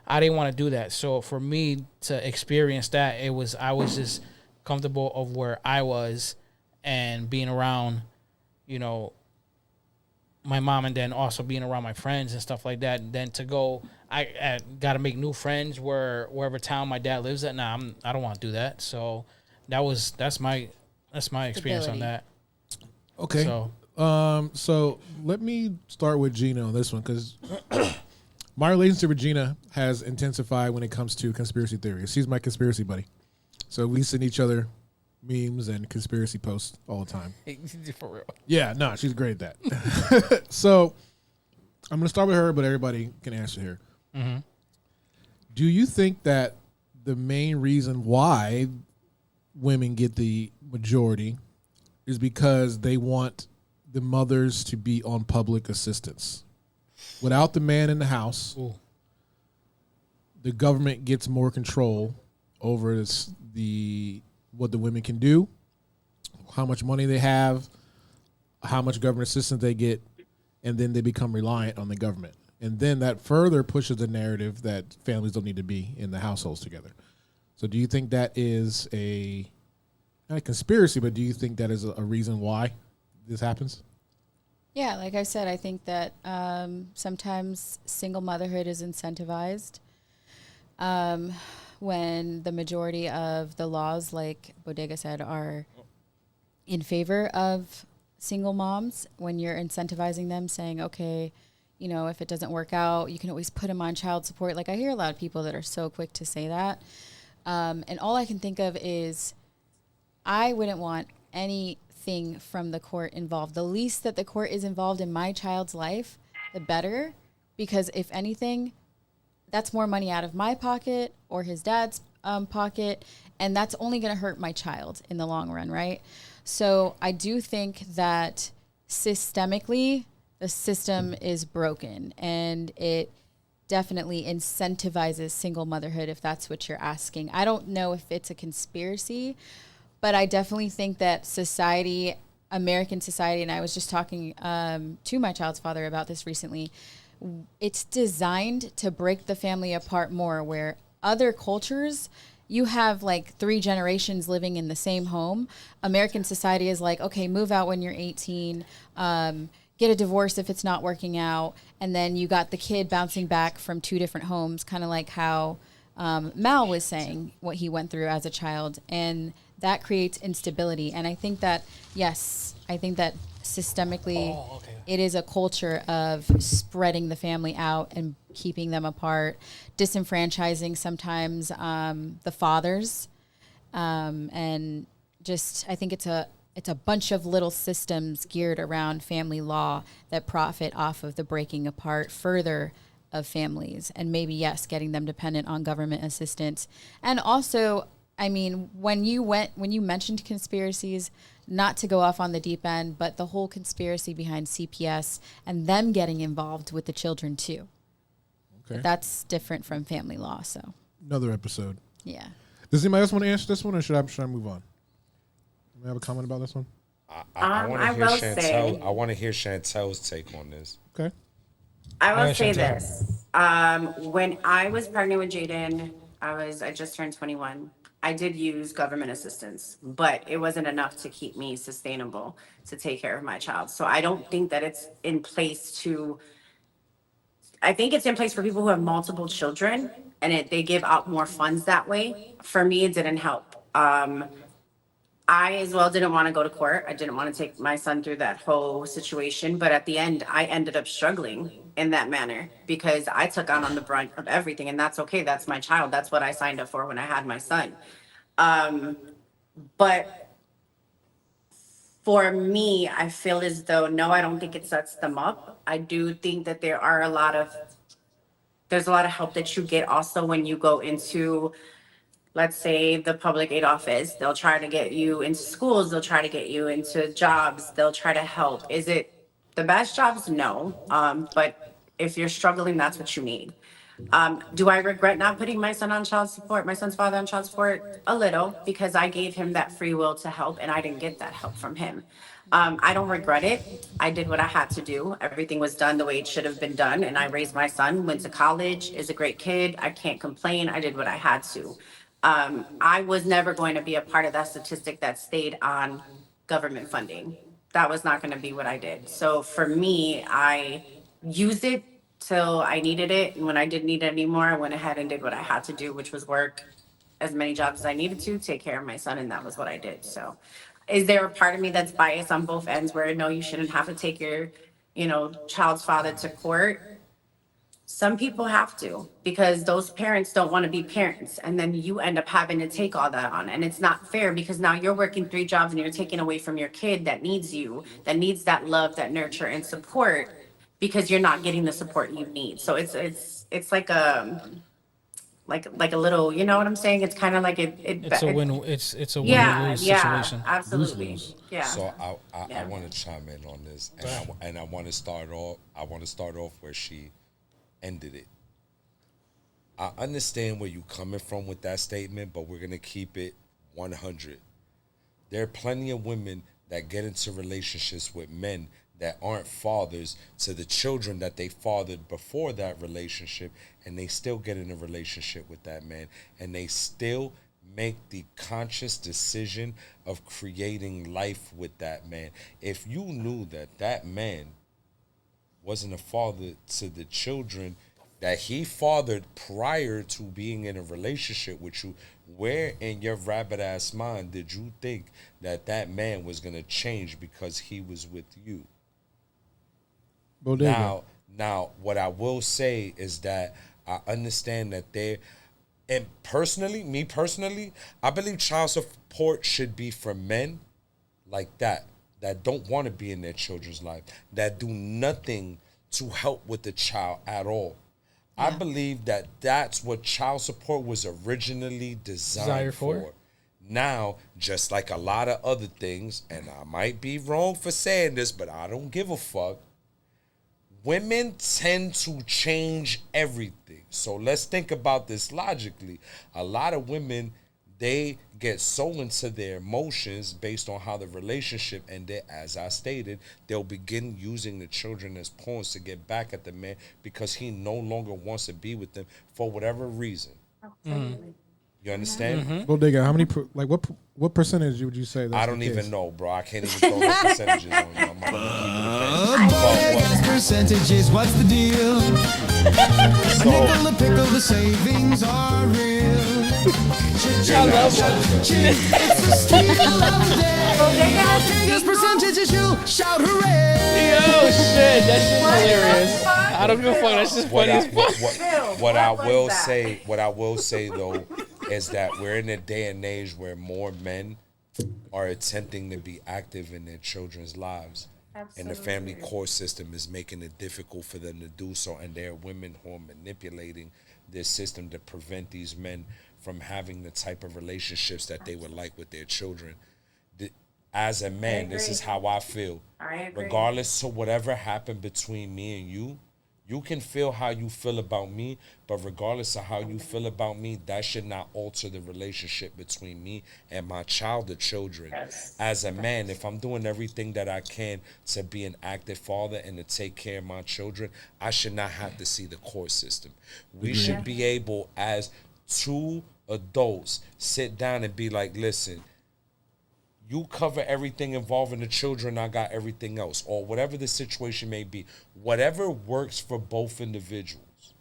[SPEAKER 2] I didn't want to do that. So for me to experience that, I was just comfortable of where I was and being around, you know, my mom, and then also being around my friends and stuff like that. And then to go, I got to make new friends wherever town my dad lives at. Nah, I don't want to do that. So that's my experience on that.
[SPEAKER 5] Okay. So let me start with Gina on this one because my relationship with Gina has intensified when it comes to conspiracy theories. She's my conspiracy buddy. So we send each other memes and conspiracy posts all the time.
[SPEAKER 2] For real.
[SPEAKER 5] Yeah, no, she's great at that. So I'm going to start with her, but everybody can answer here.
[SPEAKER 2] Mm-hmm.
[SPEAKER 5] Do you think that the main reason why women get the majority is because they want the mothers to be on public assistance? Without the man in the house,
[SPEAKER 2] Ooh.
[SPEAKER 5] the government gets more control over what the women can do, how much money they have, how much government assistance they get, and then they become reliant on the government. And then that further pushes the narrative that families don't need to be in the households together. So do you think that is not a conspiracy, but do you think that is a reason why this happens?
[SPEAKER 7] Yeah, like I said, I think that sometimes single motherhood is incentivized when the majority of the laws, like Bodega said, are in favor of single moms. When you're incentivizing them, saying, okay, you know, if it doesn't work out, you can always put them on child support. Like I hear a lot of people that are so quick to say that. And all I can think of is I wouldn't want anything from the court involved. The least that the court is involved in my child's life, the better. Because if anything, that's more money out of my pocket or his dad's pocket. And that's only going to hurt my child in the long run, right? So I do think that systemically, the system is broken and it definitely incentivizes single motherhood, if that's what you're asking. I don't know if it's a conspiracy, but I definitely think that society, American society, and I was just talking to my child's father about this recently, it's designed to break the family apart more, where other cultures, you have like 3 generations living in the same home. American society is like, okay, move out when you're 18, get a divorce if it's not working out, and then you got the kid bouncing back from 2 different homes, kind of like how Mal was saying what he went through as a child, and that creates instability. And I think that, yes, I think that systemically it is a culture of spreading the family out and keeping them apart, disenfranchising sometimes the fathers, and just I think it's a bunch of little systems geared around family law that profit off of the breaking apart further of families, and maybe, yes, getting them dependent on government assistance. And also, I mean, when you mentioned conspiracies, not to go off on the deep end, but the whole conspiracy behind CPS and them getting involved with the children too. Okay. But that's different from family law, so.
[SPEAKER 5] Another episode.
[SPEAKER 7] Yeah.
[SPEAKER 5] Does anybody else want to answer this one, or should I move on? Do you have a comment about this one?
[SPEAKER 4] I want to hear Chantel. I want to hear Chantel's take on this.
[SPEAKER 5] Okay.
[SPEAKER 6] I will say this. When I was pregnant with Jaden, I just turned 21. I did use government assistance, but it wasn't enough to keep me sustainable to take care of my child. So I don't think that it's in place I think it's in place for people who have multiple children, and they give out more funds that way. For me, it didn't help. I as well didn't want to go to court. I didn't want to take my son through that whole situation. But at the end, I ended up struggling in that manner because I took on the brunt of everything. And that's okay. That's my child. That's what I signed up for when I had my son. But For me, I feel as though, no, I don't think it sets them up. I do think that there's a lot of help that you get also when you go into, let's say, the public aid office. They'll try to get you into schools, they'll try to get you into jobs, they'll try to help. Is it the best jobs? No. But if you're struggling, that's what you need. Do I regret not putting my son on child support, my son's father on child support? A little, because I gave him that free will to help and I didn't get that help from him. I don't regret it. I did what I had to do. Everything was done the way it should have been done. And I raised my son, went to college, is a great kid. I can't complain. I did what I had to. I was never going to be a part of that statistic that stayed on government funding. That was not going to be what I did. So for me, I used it till I needed it. And when I didn't need it anymore, I went ahead and did what I had to do, which was work as many jobs as I needed to take care of my son. And that was what I did. So is there a part of me that's biased on both ends where, no, you shouldn't have to take your, child's father to court? Some people have to, because those parents don't want to be parents. And then you end up having to take all that on. And it's not fair, because now you're working 3 jobs and you're taking away from your kid that needs you, that needs that love, that nurture and support, because you're not getting the support you need. So it's like a little, you know what I'm saying? It's kind of like
[SPEAKER 2] It's a win. It's a
[SPEAKER 6] yeah,
[SPEAKER 2] win-lose
[SPEAKER 6] yeah,
[SPEAKER 2] situation.
[SPEAKER 6] absolutely.
[SPEAKER 5] Lose-lose.
[SPEAKER 6] Yeah.
[SPEAKER 4] So I
[SPEAKER 6] Yeah.
[SPEAKER 4] want to chime in on this, and I want to start off. I want to start off where she ended it. I understand where you're coming from with that statement, but we're gonna keep it 100. There are plenty of women that get into relationships with men that aren't fathers to the children that they fathered before that relationship, and they still get in a relationship with that man, and they still make the conscious decision of creating life with that man. If you knew that that man wasn't a father to the children that he fathered prior to being in a relationship with you, where in your rabbit ass mind did you think that that man was going to change because he was with you?
[SPEAKER 5] Bodega.
[SPEAKER 4] Now, what I will say is that I understand that and me personally, I believe child support should be for men like that don't want to be in their children's life, that do nothing to help with the child at all. I believe that that's what child support was originally designed for. Now, just like a lot of other things, and I might be wrong for saying this, but I don't give a fuck, women tend to change everything. So let's think about this logically. A lot of women, they get so into their emotions based on how the relationship ended. As I stated, they'll begin using the children as pawns to get back at the man because he no longer wants to be with them for whatever reason. You understand?
[SPEAKER 5] Bodega. How many? What percentage would you say? That's
[SPEAKER 4] I don't
[SPEAKER 5] the
[SPEAKER 4] even
[SPEAKER 5] case?
[SPEAKER 4] know, bro. I can't even throw no percentages on you. I'm not gonna keep it a thing.
[SPEAKER 8] Percentages, what's the deal? A nickel, a pickle, the savings are real. It's a steal of the day. Biggest percentages, you shout hooray.
[SPEAKER 2] Yo, shit, that shit's hilarious. I don't give a fuck. That's just funny as fuck.
[SPEAKER 4] What I will say though is that we're in a day and age where more men are attempting to be active in their children's lives. And the family court system is making it difficult for them to do so. And there are women who are manipulating this system to prevent these men from having the type of relationships that they would like with their children. As a man, this is how I feel.
[SPEAKER 6] I agree.
[SPEAKER 4] Regardless of whatever happened between me and you, you can feel how you feel about me, but regardless of how you feel about me, that should not alter the relationship between me and my child or children.
[SPEAKER 6] Yes.
[SPEAKER 4] As a man, if I'm doing everything that I can to be an active father and to take care of my children, I should not have to see the court system. We should be able, as 2 adults, sit down and be like, listen, you cover everything involving the children, I got everything else, or whatever the situation may be, whatever works for both individuals.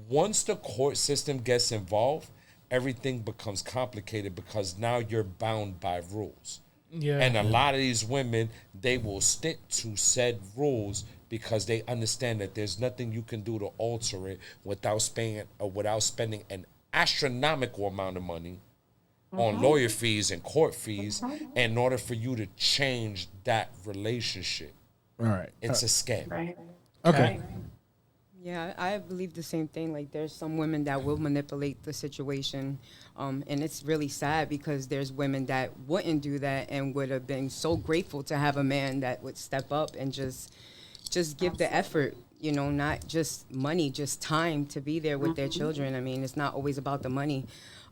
[SPEAKER 4] Once the court system gets involved, everything becomes complicated because now you're bound by rules.
[SPEAKER 2] Yeah.
[SPEAKER 4] And a lot of these women, they will stick to said rules because they understand that there's nothing you can do to alter it without spending an astronomical amount of money on lawyer fees and court fees in order for you to change that relationship.
[SPEAKER 5] All right.
[SPEAKER 4] It's a scam.
[SPEAKER 6] Right.
[SPEAKER 5] Okay.
[SPEAKER 3] Yeah, I believe the same thing. Like, there's some women that will manipulate the situation, and it's really sad because there's women that wouldn't do that and would have been so grateful to have a man that would step up and just give the effort. You know, not just money, just time to be there with their children. I mean, it's not always about the money,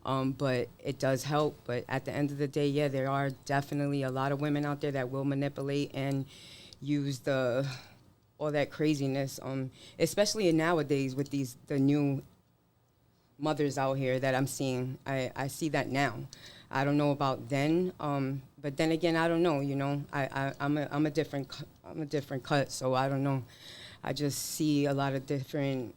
[SPEAKER 3] but it does help. But at the end of the day, yeah, there are definitely a lot of women out there that will manipulate and use all that craziness, especially nowadays with the new mothers out here that I'm seeing. I see that now. I don't know about then, but then again, I don't know. You know, I'm a different cut, so I don't know. I just see a lot of different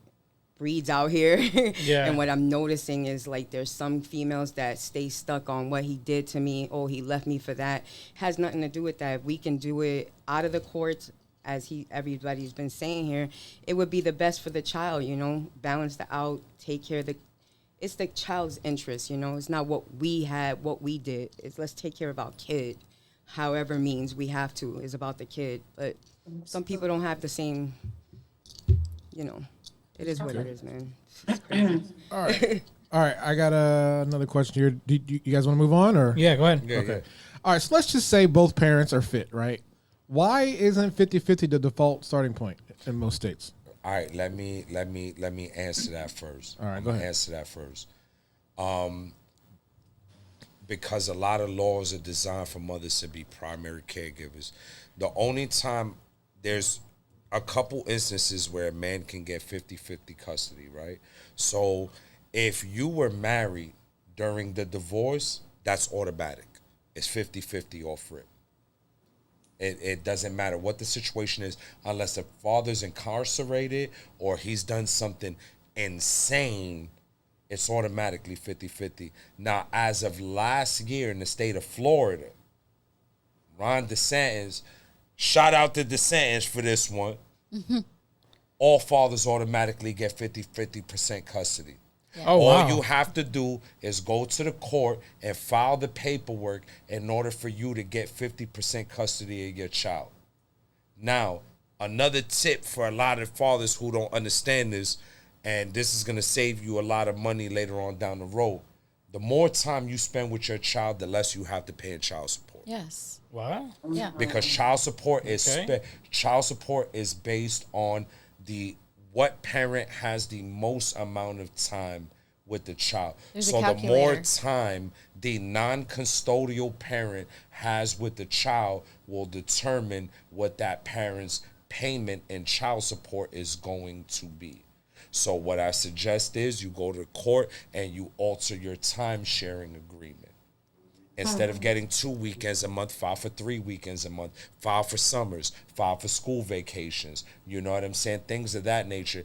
[SPEAKER 3] breeds out here,
[SPEAKER 2] Yeah.
[SPEAKER 3] and what I'm noticing is like there's some females that stay stuck on what he did to me. Oh, he left me for that. Has nothing to do with that. If we can do it out of the courts, as everybody's been saying here, it would be the best for the child, you know, balance it out, take care of it's the child's interest, you know, it's not what we had, what we did. It's let's take care of our kid, however means we have to, is about the kid. But some people don't have the same, you know, it is what it is, man. It's crazy.
[SPEAKER 5] All right. All right. I got another question here. Do you guys want to move on or?
[SPEAKER 2] Yeah, go ahead.
[SPEAKER 4] Yeah,
[SPEAKER 5] Okay. All right. So let's just say both parents are fit, right? Why isn't 50-50 the default starting point in most states?
[SPEAKER 4] All right, let me answer that first.
[SPEAKER 5] All right,
[SPEAKER 4] I'm
[SPEAKER 5] go
[SPEAKER 4] gonna
[SPEAKER 5] ahead.
[SPEAKER 4] answer that first. Because a lot of laws are designed for mothers to be primary caregivers. The only time there's a couple instances where a man can get 50-50 custody, right? So if you were married during the divorce, that's automatic. It's 50-50 off rip. It doesn't matter what the situation is, unless the father's incarcerated or he's done something insane, it's automatically 50-50. Now, as of last year in the state of Florida, Ron DeSantis, shout out to DeSantis for this one, all fathers automatically get 50% custody.
[SPEAKER 2] Oh,
[SPEAKER 4] All
[SPEAKER 2] wow.
[SPEAKER 4] you have to do is go to the court and file the paperwork in order for you to get 50% custody of your child. Now, another tip for a lot of fathers who don't understand this, and this is going to save you a lot of money later on down the road. The more time you spend with your child, the less you have to pay in child support.
[SPEAKER 7] Yes.
[SPEAKER 2] Wow.
[SPEAKER 7] Yeah.
[SPEAKER 4] Because child support is
[SPEAKER 2] Okay.
[SPEAKER 4] based on what parent has the most amount of time with the child.
[SPEAKER 7] There's a
[SPEAKER 4] So the more
[SPEAKER 7] calculator.
[SPEAKER 4] time the non-custodial parent has with the child will determine what that parent's payment in child support is going to be. So what I suggest is you go to court and you alter your time sharing agreement. Instead of getting 2 weekends a month, file for 3 weekends a month, file for summers, file for school vacations. You know what I'm saying? Things of that nature.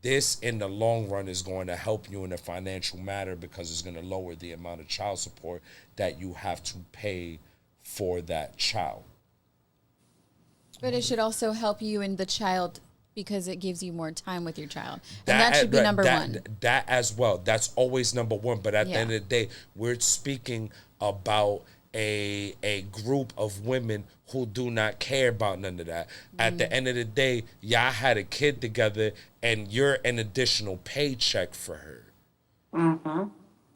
[SPEAKER 4] This, in the long run, is going to help you in a financial matter because it's going to lower the amount of child support that you have to pay for that child.
[SPEAKER 7] But it should also help you and the child because it gives you more time with your child. And that should be number one.
[SPEAKER 4] That as well. That's always number one. But at the
[SPEAKER 7] Yeah.
[SPEAKER 4] end of the day, we're speaking about a group of women who do not care about none of that. At the end of the day, y'all had a kid together and you're an additional paycheck for her.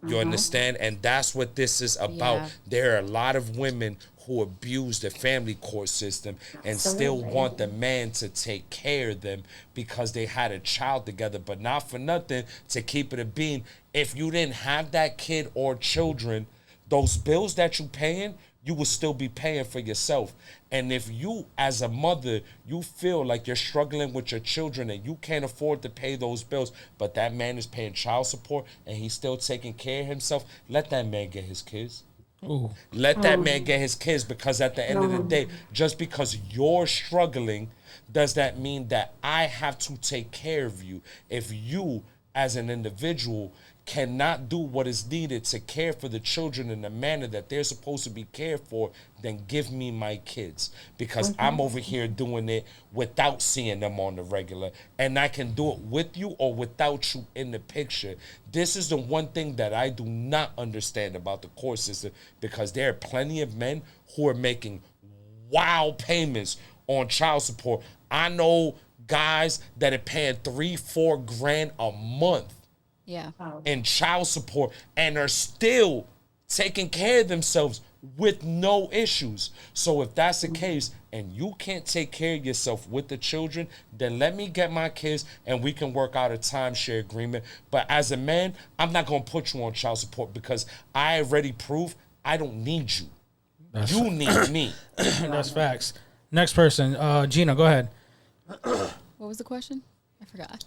[SPEAKER 4] You understand? And that's what this is about.
[SPEAKER 7] Yeah.
[SPEAKER 4] There are a lot of women who abuse the family court system and still want the man to take care of them because they had a child together, but not for nothing, to keep it a beam. If you didn't have that kid or children, those bills that you paying, you will still be paying for yourself. And if you, as a mother, you feel like you're struggling with your children and you can't afford to pay those bills, but that man is paying child support and he's still taking care of himself, let that man get his kids.
[SPEAKER 2] Ooh.
[SPEAKER 4] Let that man get his kids, because at the end of the day, just because you're struggling, does that mean that I have to take care of you? If you as an individual cannot do what is needed to care for the children in the manner that they're supposed to be cared for, then give me my kids. Because I'm over here doing it without seeing them on the regular. And I can do it with you or without you in the picture. This is the one thing that I do not understand about the court system, because there are plenty of men who are making wild payments on child support. I know guys that are paying $3-4 grand a month in child support and are still taking care of themselves with no issues. So if that's the case and you can't take care of yourself with the children, then let me get my kids and we can work out a timeshare agreement. But as a man, I'm not going to put you on child support because I already proved I don't need you. You need me.
[SPEAKER 2] That's facts. Next person, Gina, go ahead.
[SPEAKER 7] What was the question? I forgot.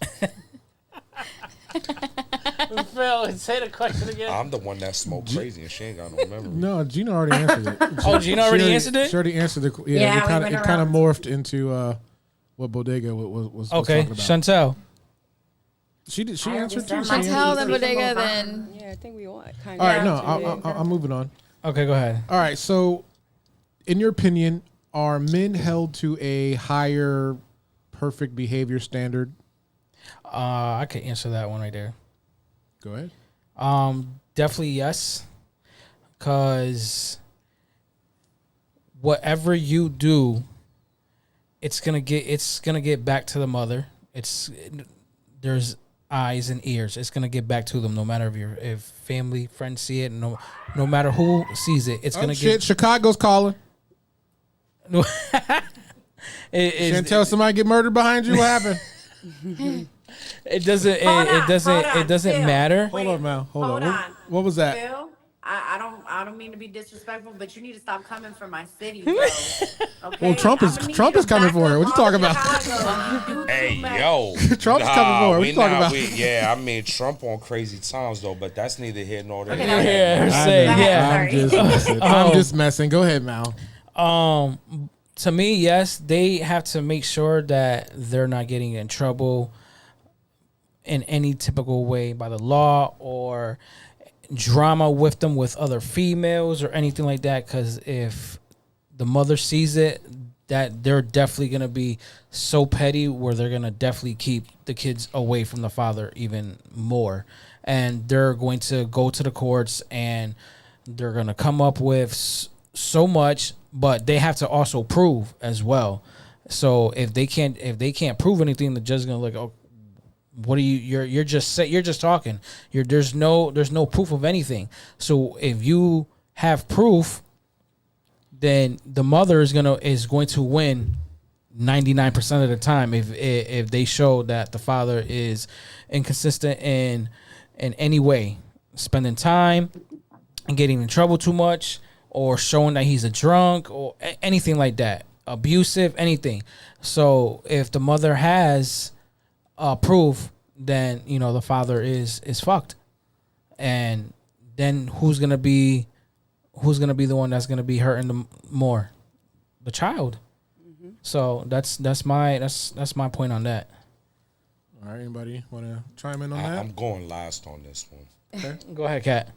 [SPEAKER 2] Phil, say the question again.
[SPEAKER 4] I'm the one that smoked crazy and she ain't got no memory.
[SPEAKER 5] No, Gina already answered it.
[SPEAKER 2] Oh, Gina already answered it?
[SPEAKER 5] She already answered the.
[SPEAKER 6] Yeah,
[SPEAKER 5] it kind of morphed into what Bodega was
[SPEAKER 2] Okay,
[SPEAKER 5] talking about.
[SPEAKER 2] Chantel.
[SPEAKER 5] She did. She answered too.
[SPEAKER 7] Chantel and Bodega, then.
[SPEAKER 3] Yeah, I think we all kind
[SPEAKER 5] All
[SPEAKER 3] of.
[SPEAKER 5] right, no, I'm moving on.
[SPEAKER 2] Okay, go ahead.
[SPEAKER 5] All right, so in your opinion, are men held to a higher perfect behavior standard?
[SPEAKER 2] I could answer that one right there.
[SPEAKER 5] Go ahead.
[SPEAKER 2] Definitely yes, because whatever you do, it's gonna get back to the mother. There's eyes and ears. It's gonna get back to them, no matter if family, friends see it, no matter who sees it. It's gonna get.
[SPEAKER 5] Chicago's calling. Chantel, somebody get murdered behind you. What happened?
[SPEAKER 2] It doesn't
[SPEAKER 6] Phil.
[SPEAKER 2] matter.
[SPEAKER 5] Hold on, Mal. Hold on.
[SPEAKER 6] on.
[SPEAKER 5] What was that?
[SPEAKER 6] Phil, I don't mean to be disrespectful, but you need to stop coming for my city, bro. Okay?
[SPEAKER 5] Well, Trump is coming for it. What you talking about?
[SPEAKER 4] Hey, yo.
[SPEAKER 5] Trump's coming for it. What you talking about?
[SPEAKER 4] Yeah, I mean, Trump on crazy times, though, but that's neither here nor there.
[SPEAKER 5] I'm just messing. Go ahead, Mal.
[SPEAKER 2] To me, yes, they have to make sure that they're not getting in trouble in any typical way by the law or drama with them with other females or anything like that. Because if the mother sees it, that they're definitely going to be so petty where they're going to definitely keep the kids away from the father even more. And they're going to go to the courts and they're going to come up with so much, but they have to also prove as well. So if they can't prove anything, the judge is going to look, oh, what are you're just talking. There's no proof of anything. So if you have proof, then the mother is going to win 99% of the time if they show that the father is inconsistent in any way, spending time and getting in trouble too much, or showing that he's a drunk or anything like that, abusive, anything. So if the mother has proof, then the father is fucked, and then who's gonna be the one that's gonna be hurting them more? The child. Mm-hmm. So that's my point on that.
[SPEAKER 5] All right, anybody want to chime in on that?
[SPEAKER 4] I'm going last on this one.
[SPEAKER 5] Okay.
[SPEAKER 2] Go ahead, Kat.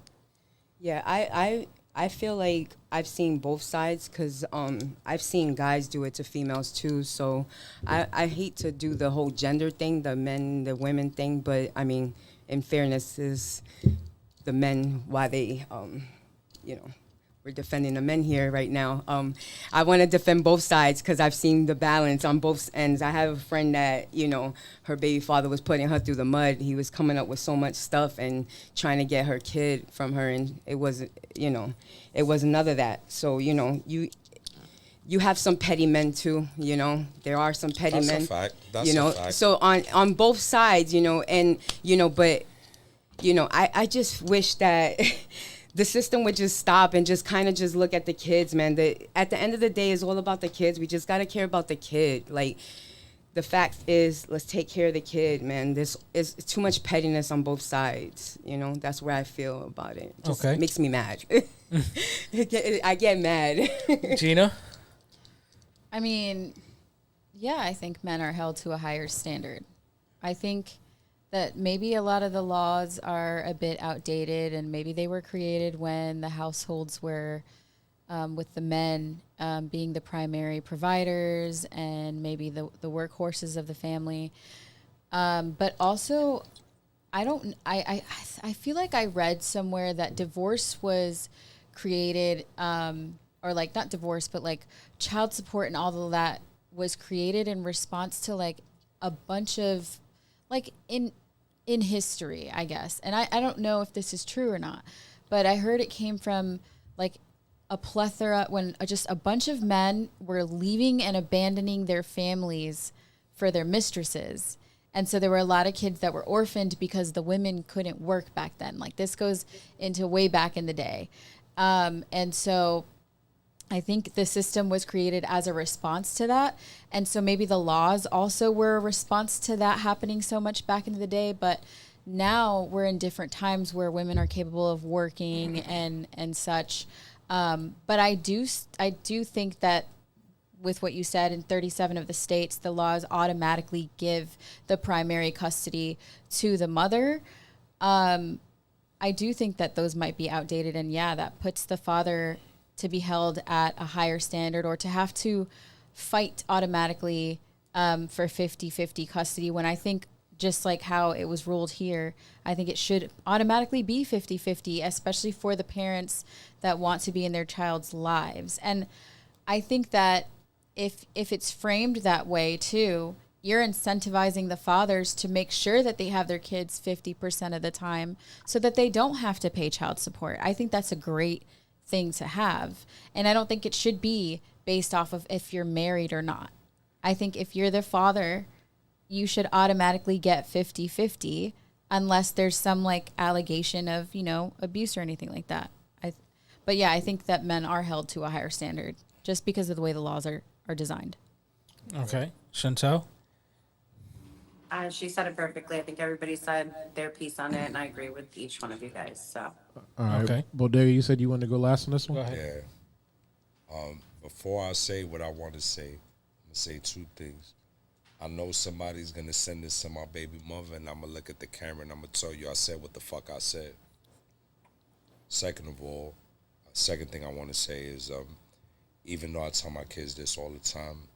[SPEAKER 3] Yeah, I feel like I've seen both sides because I've seen guys do it to females too. So I hate to do the whole gender thing, the men, the women thing. But I mean, in fairness, is the men why they, we're defending the men here right now. I want to defend both sides because I've seen the balance on both ends. I have a friend that, her baby father was putting her through the mud. He was coming up with so much stuff and trying to get her kid from her. And it wasn't, it was none of that. So, you have some petty men too, there are some petty men.
[SPEAKER 4] That's a fact.
[SPEAKER 3] So on both sides, but, I just wish that the system would just stop and just kind of just look at the kids, man. At the end of the day, it's all about the kids. We just got to care about the kid. Like, the fact is, let's take care of the kid, man. This is too much pettiness on both sides. That's where I feel about it. Just makes me mad. I get mad.
[SPEAKER 2] Gina?
[SPEAKER 7] I mean, yeah, I think men are held to a higher standard. I think that maybe a lot of the laws are a bit outdated, and maybe they were created when the households were with the men being the primary providers and maybe the workhorses of the family. But also, I feel like I read somewhere that divorce was created, or like not divorce, but like child support and all of that was created in response to like a bunch of like in history, I guess. And I don't know if this is true or not, but I heard it came from like a plethora when just a bunch of men were leaving and abandoning their families for their mistresses. And so there were a lot of kids that were orphaned because the women couldn't work back then. Like this goes into way back in the day. And so I think the system was created as a response to that. And so maybe the laws also were a response to that happening so much back in the day. But now we're in different times where women are capable of working and such. But I do think that with what you said, in 37 of the states, the laws automatically give the primary custody to the mother. I do think that those might be outdated. And yeah, that puts the father to be held at a higher standard or to have to fight automatically for 50-50 custody, when I think just like how it was ruled here, I think it should automatically be 50-50, especially for the parents that want to be in their child's lives. And I think that if it's framed that way too, you're incentivizing the fathers to make sure that they have their kids 50% of the time so that they don't have to pay child support. I think that's a great thing to have. And I don't think it should be based off of if you're married or not. I think if you're the father, you should automatically get 50-50 unless there's some like allegation of, abuse or anything like that. But yeah, I think that men are held to a higher standard just because of the way the laws are designed.
[SPEAKER 2] Okay. Chantel?
[SPEAKER 6] She said it perfectly. I think everybody said their piece on it, and I agree with each one of you guys. So,
[SPEAKER 5] All right.
[SPEAKER 2] Okay.
[SPEAKER 5] Bodega, you said you wanted to go last on this one?
[SPEAKER 2] Go ahead.
[SPEAKER 4] Yeah. Before I say what I want to say, I'm going to say two things. I know somebody's going to send this to my baby mother, and I'm going to look at the camera, and I'm going to tell you I said what the fuck I said. Second of all, second thing I want to say is, even though I tell my kids this all the time,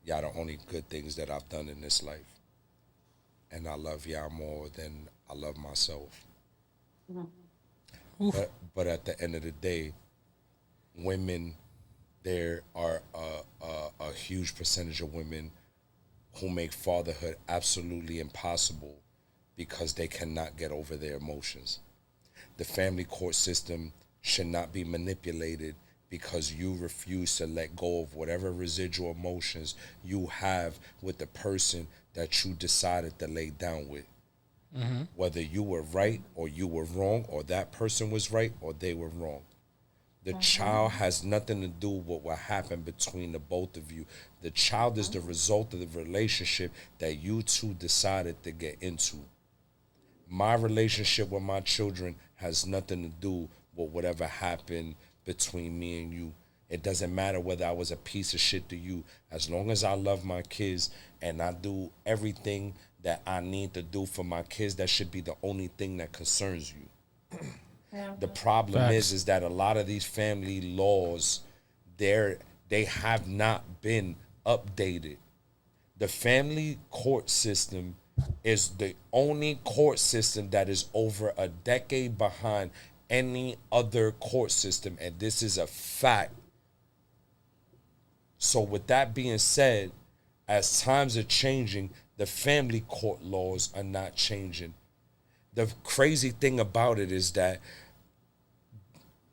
[SPEAKER 4] y'all the only good things that I've done in this life. And I love y'all more than I love myself. But at the end of the day, women, there are a huge percentage of women who make fatherhood absolutely impossible because they cannot get over their emotions. The family court system should not be manipulated because you refuse to let go of whatever residual emotions you have with the person that you decided to lay down with. Mm-hmm. Whether you were right or you were wrong, or that person was right or they were wrong. The child has nothing to do with what happened between the both of you. The child is the result of the relationship that you two decided to get into. My relationship with my children has nothing to do with whatever happened between me and you. It doesn't matter whether I was a piece of shit to you. As long as I love my kids and I do everything that I need to do for my kids, that should be the only thing that concerns you. The problem is that a lot of these family laws, they have not been updated. The family court system is the only court system that is over a decade behind any other court system, and this is a fact. So with that being said, as times are changing, the family court laws are not changing. The crazy thing about it is that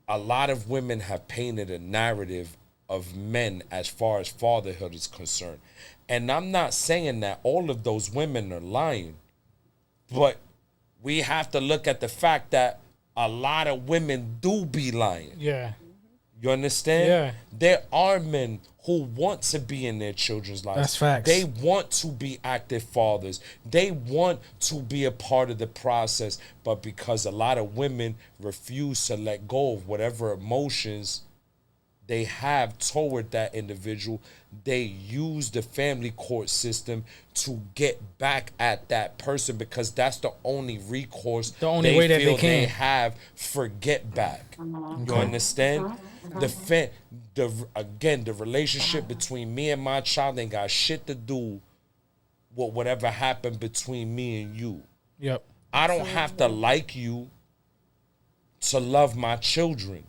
[SPEAKER 4] a lot of women have painted a narrative of men as far as fatherhood is concerned. And I'm not saying that all of those women are lying, but we have to look at the fact that a lot of women do be lying.
[SPEAKER 2] Yeah.
[SPEAKER 4] You understand?
[SPEAKER 2] Yeah.
[SPEAKER 4] There are men who want to be in their children's lives.
[SPEAKER 2] That's facts.
[SPEAKER 4] They want to be active fathers. They want to be a part of the process. But because a lot of women refuse to let go of whatever emotions they have toward that individual, they use the family court system to get back at that person because that's the only recourse,
[SPEAKER 2] the only way that they can
[SPEAKER 4] have for get back. You understand? The relationship between me and my child ain't got shit to do with whatever happened between me and you.
[SPEAKER 2] Yep.
[SPEAKER 4] I don't have to like you to love my children.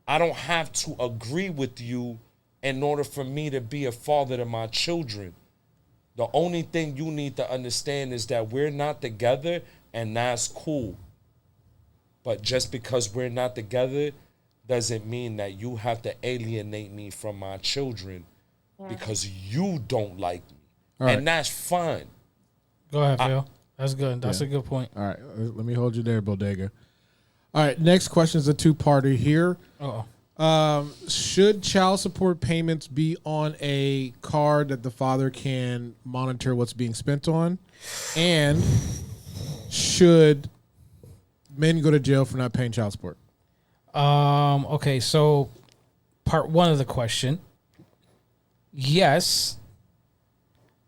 [SPEAKER 4] I don't have to agree with you in order for me to be a father to my children. The only thing you need to understand is that we're not together, and that's cool. But just because we're not together doesn't mean that you have to alienate me from my children because you don't like me.
[SPEAKER 5] Right.
[SPEAKER 4] And that's fine.
[SPEAKER 2] Go ahead, Phil. That's good. That's a good point.
[SPEAKER 5] All right, let me hold you there, Bodega. All right, next question is a two-parter here. Should child support payments be on a card that the father can monitor what's being spent on? And should men go to jail for not paying child support?
[SPEAKER 2] Okay, so part one of the question. Yes,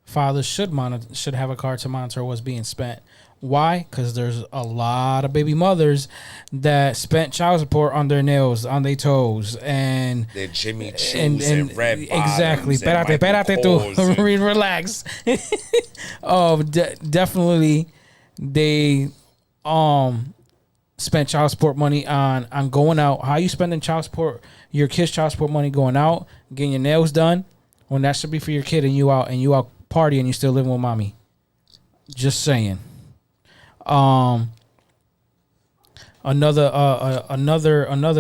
[SPEAKER 2] fathers should have a card to monitor what's being spent. Why? Because there's a lot of baby mothers that spent child support on their nails, on their toes, and
[SPEAKER 4] their Jimmy Choos and red
[SPEAKER 2] exactly.
[SPEAKER 4] Espérate,
[SPEAKER 2] relax. Definitely, they spent child support money on going out. How you spending child support? Your kid's child support money going out, getting your nails done, when that should be for your kid, and you out partying, and you still living with mommy. Just saying. Another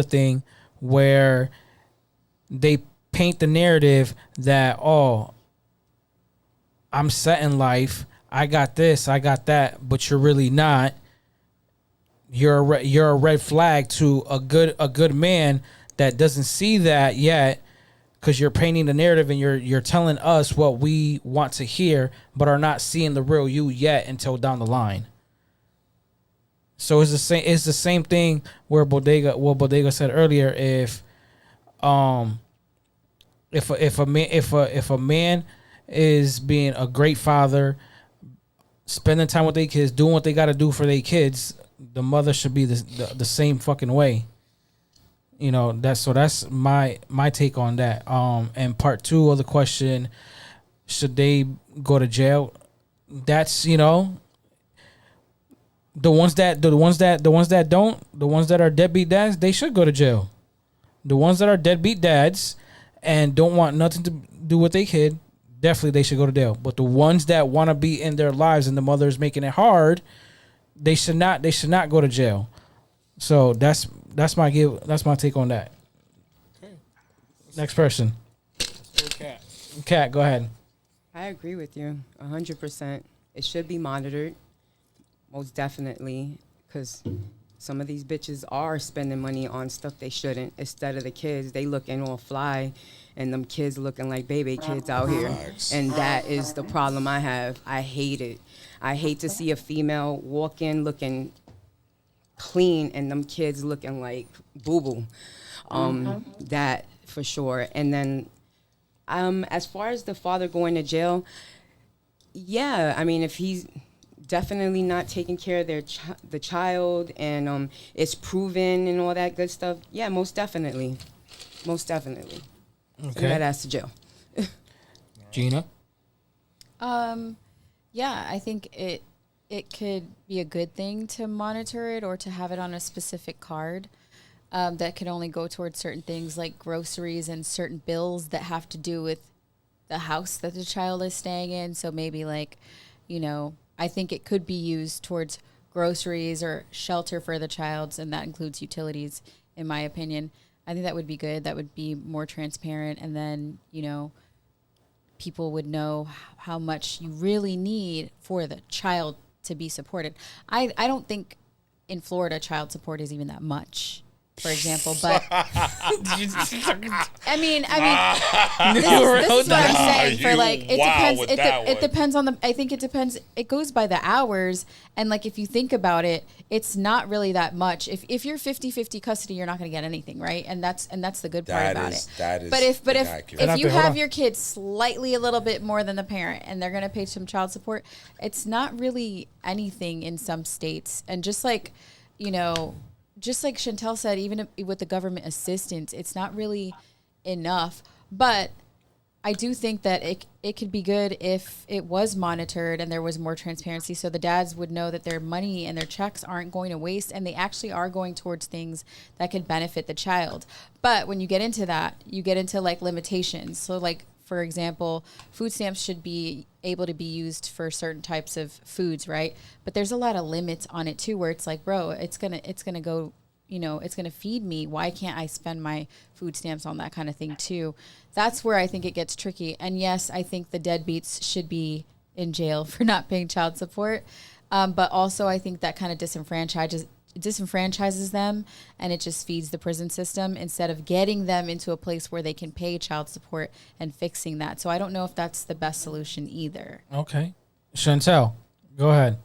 [SPEAKER 2] thing where they paint the narrative that, oh, I'm set in life, I got this, I got that, but you're really not. You're a red flag to a good man that doesn't see that yet, because you're painting the narrative and you're telling us what we want to hear, but are not seeing the real you yet until down the line. So it's the same thing where Bodega said earlier. If a man is being a great father, spending time with their kids, doing what they got to do for their kids, the mother should be the same fucking way. You know, that's my take on that. And part two of the question, should they go to jail? That's, you know, the ones that are deadbeat dads, they should go to jail. The ones that are deadbeat dads and don't want nothing to do with their kid, definitely they should go to jail. But the ones that want to be in their lives and the mother is making it hard, they should not go to jail. So that's my take on that. Okay. Next person. Kat, go ahead.
[SPEAKER 3] I agree with you 100%. It should be monitored, most definitely, because some of these bitches are spending money on stuff they shouldn't. Instead of the kids, they looking all fly, and them kids looking like baby kids out here. And that is the problem I have. I hate it. I hate to see a female walk in looking clean and them kids looking like boo-boo. That for sure. And then as far as the father going to jail, yeah, I mean, if he's definitely not taking care of the child and it's proven and all that good stuff, yeah, most definitely. Okay. Send that ass to jail.
[SPEAKER 2] Gina?
[SPEAKER 7] Yeah, I think it could be a good thing to monitor it or to have it on a specific card that could only go towards certain things like groceries and certain bills that have to do with the house that the child is staying in. So maybe like, you know, I think it could be used towards groceries or shelter for the child, and that includes utilities, in my opinion. I think that would be good. That would be more transparent, and then, you know, people would know how much you really need for the child to be supported. I don't think in Florida child support is even that much. for example. But I mean, this is what I'm saying. For like, it depends. It depends on the. I think it depends. It goes by the hours, and like if you think about it, it's not really that much. If you're 50-50 custody, you're not going to get anything, right? And that's the good part about it.
[SPEAKER 4] That is.
[SPEAKER 7] But if you have your kid slightly a little bit more than the parent, and they're going to pay some child support, it's not really anything in some states. And just like, just like Chantel said, even with the government assistance, it's not really enough. But I do think that it could be good if it was monitored and there was more transparency, so the dads would know that their money and their checks aren't going to waste, and they actually are going towards things that could benefit the child. But when you get into that, you get into like limitations. So like, for example, food stamps should be able to be used for certain types of foods, right? But there's a lot of limits on it too, where it's like, bro, it's gonna go, it's gonna feed me. Why can't I spend my food stamps on that kind of thing too? That's where I think it gets tricky. And yes, I think the deadbeats should be in jail for not paying child support. But also I think that kind of disenfranchises them, and it just feeds the prison system instead of getting them into a place where they can pay child support and fixing that. So I don't know if that's the best solution either.
[SPEAKER 2] Okay. Chantel, go ahead.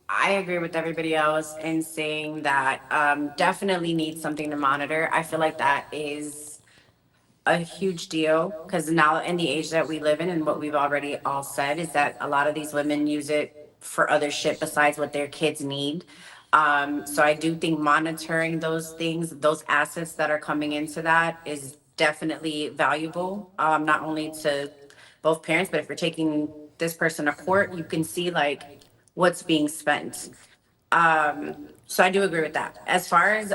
[SPEAKER 6] I agree with everybody else in saying that definitely needs something to monitor. I feel like that is a huge deal because now in the age that we live in, and what we've already all said is that a lot of these women use it for other shit besides what their kids need. So I do think monitoring those things, those assets that are coming into that is definitely valuable, not only to both parents, but if you're taking this person to court, you can see like what's being spent. So I do agree with that. As far as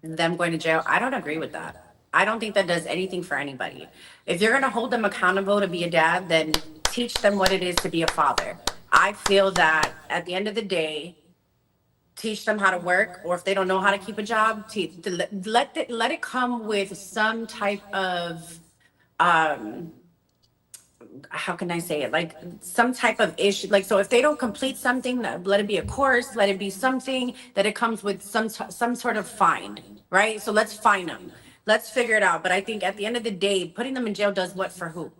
[SPEAKER 6] them going to jail, I don't agree with that. I don't think that does anything for anybody. If you're going to hold them accountable to be a dad, then teach them what it is to be a father. I feel that at the end of the day, teach them how to work, or if they don't know how to keep a job, let it come with some type of how can I say it? Like some type of issue. Like, so if they don't complete something, let it be a course, let it be something that it comes with some sort of fine, right? So let's fine them. Let's figure it out. But I think at the end of the day, putting them in jail does what for who?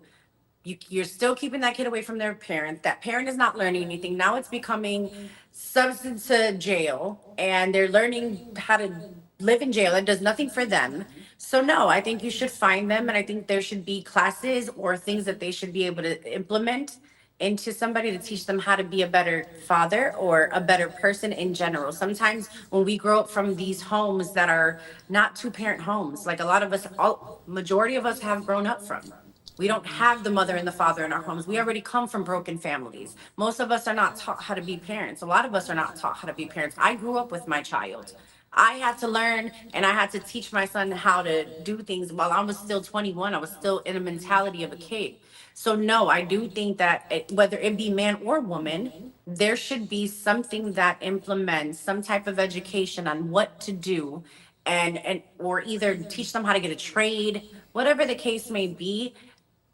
[SPEAKER 6] You're still keeping that kid away from their parent. That parent is not learning anything. Now it's becoming substance to jail, and they're learning how to live in jail. It does nothing for them. So no, I think you should find them, and I think there should be classes or things that they should be able to implement into somebody to teach them how to be a better father or a better person in general. Sometimes when we grow up from these homes that are not two-parent homes, like a lot of us, majority of us have grown up from. We don't have the mother and the father in our homes. We already come from broken families. Most of us are not taught how to be parents. A lot of us are not taught how to be parents. I grew up with my child. I had to learn, and I had to teach my son how to do things while I was still 21. I was still in a mentality of a kid. So no, I do think that whether it be man or woman, there should be something that implements some type of education on what to do, and or either teach them how to get a trade, whatever the case may be.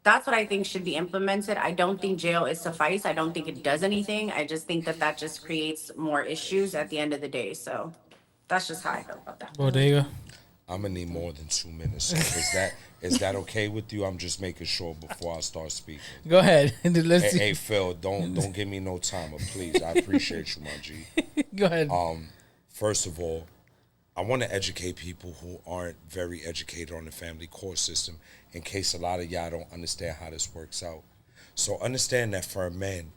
[SPEAKER 6] That's what I think should be implemented. I don't think jail is suffice. I don't think it does anything. I just think that just creates more issues at the end of the day. So that's just how I feel about that.
[SPEAKER 2] Bodega.
[SPEAKER 4] I'm gonna need more than 2 minutes. So is that okay with you? I'm just making sure before I start speaking.
[SPEAKER 2] Go ahead. Let's see.
[SPEAKER 4] Hey Phil, don't give me no timer, please. I appreciate you, my G.
[SPEAKER 2] Go ahead.
[SPEAKER 4] First of all, I want to educate people who aren't very educated on the family court system, in case a lot of y'all don't understand how this works out. So understand that for a man,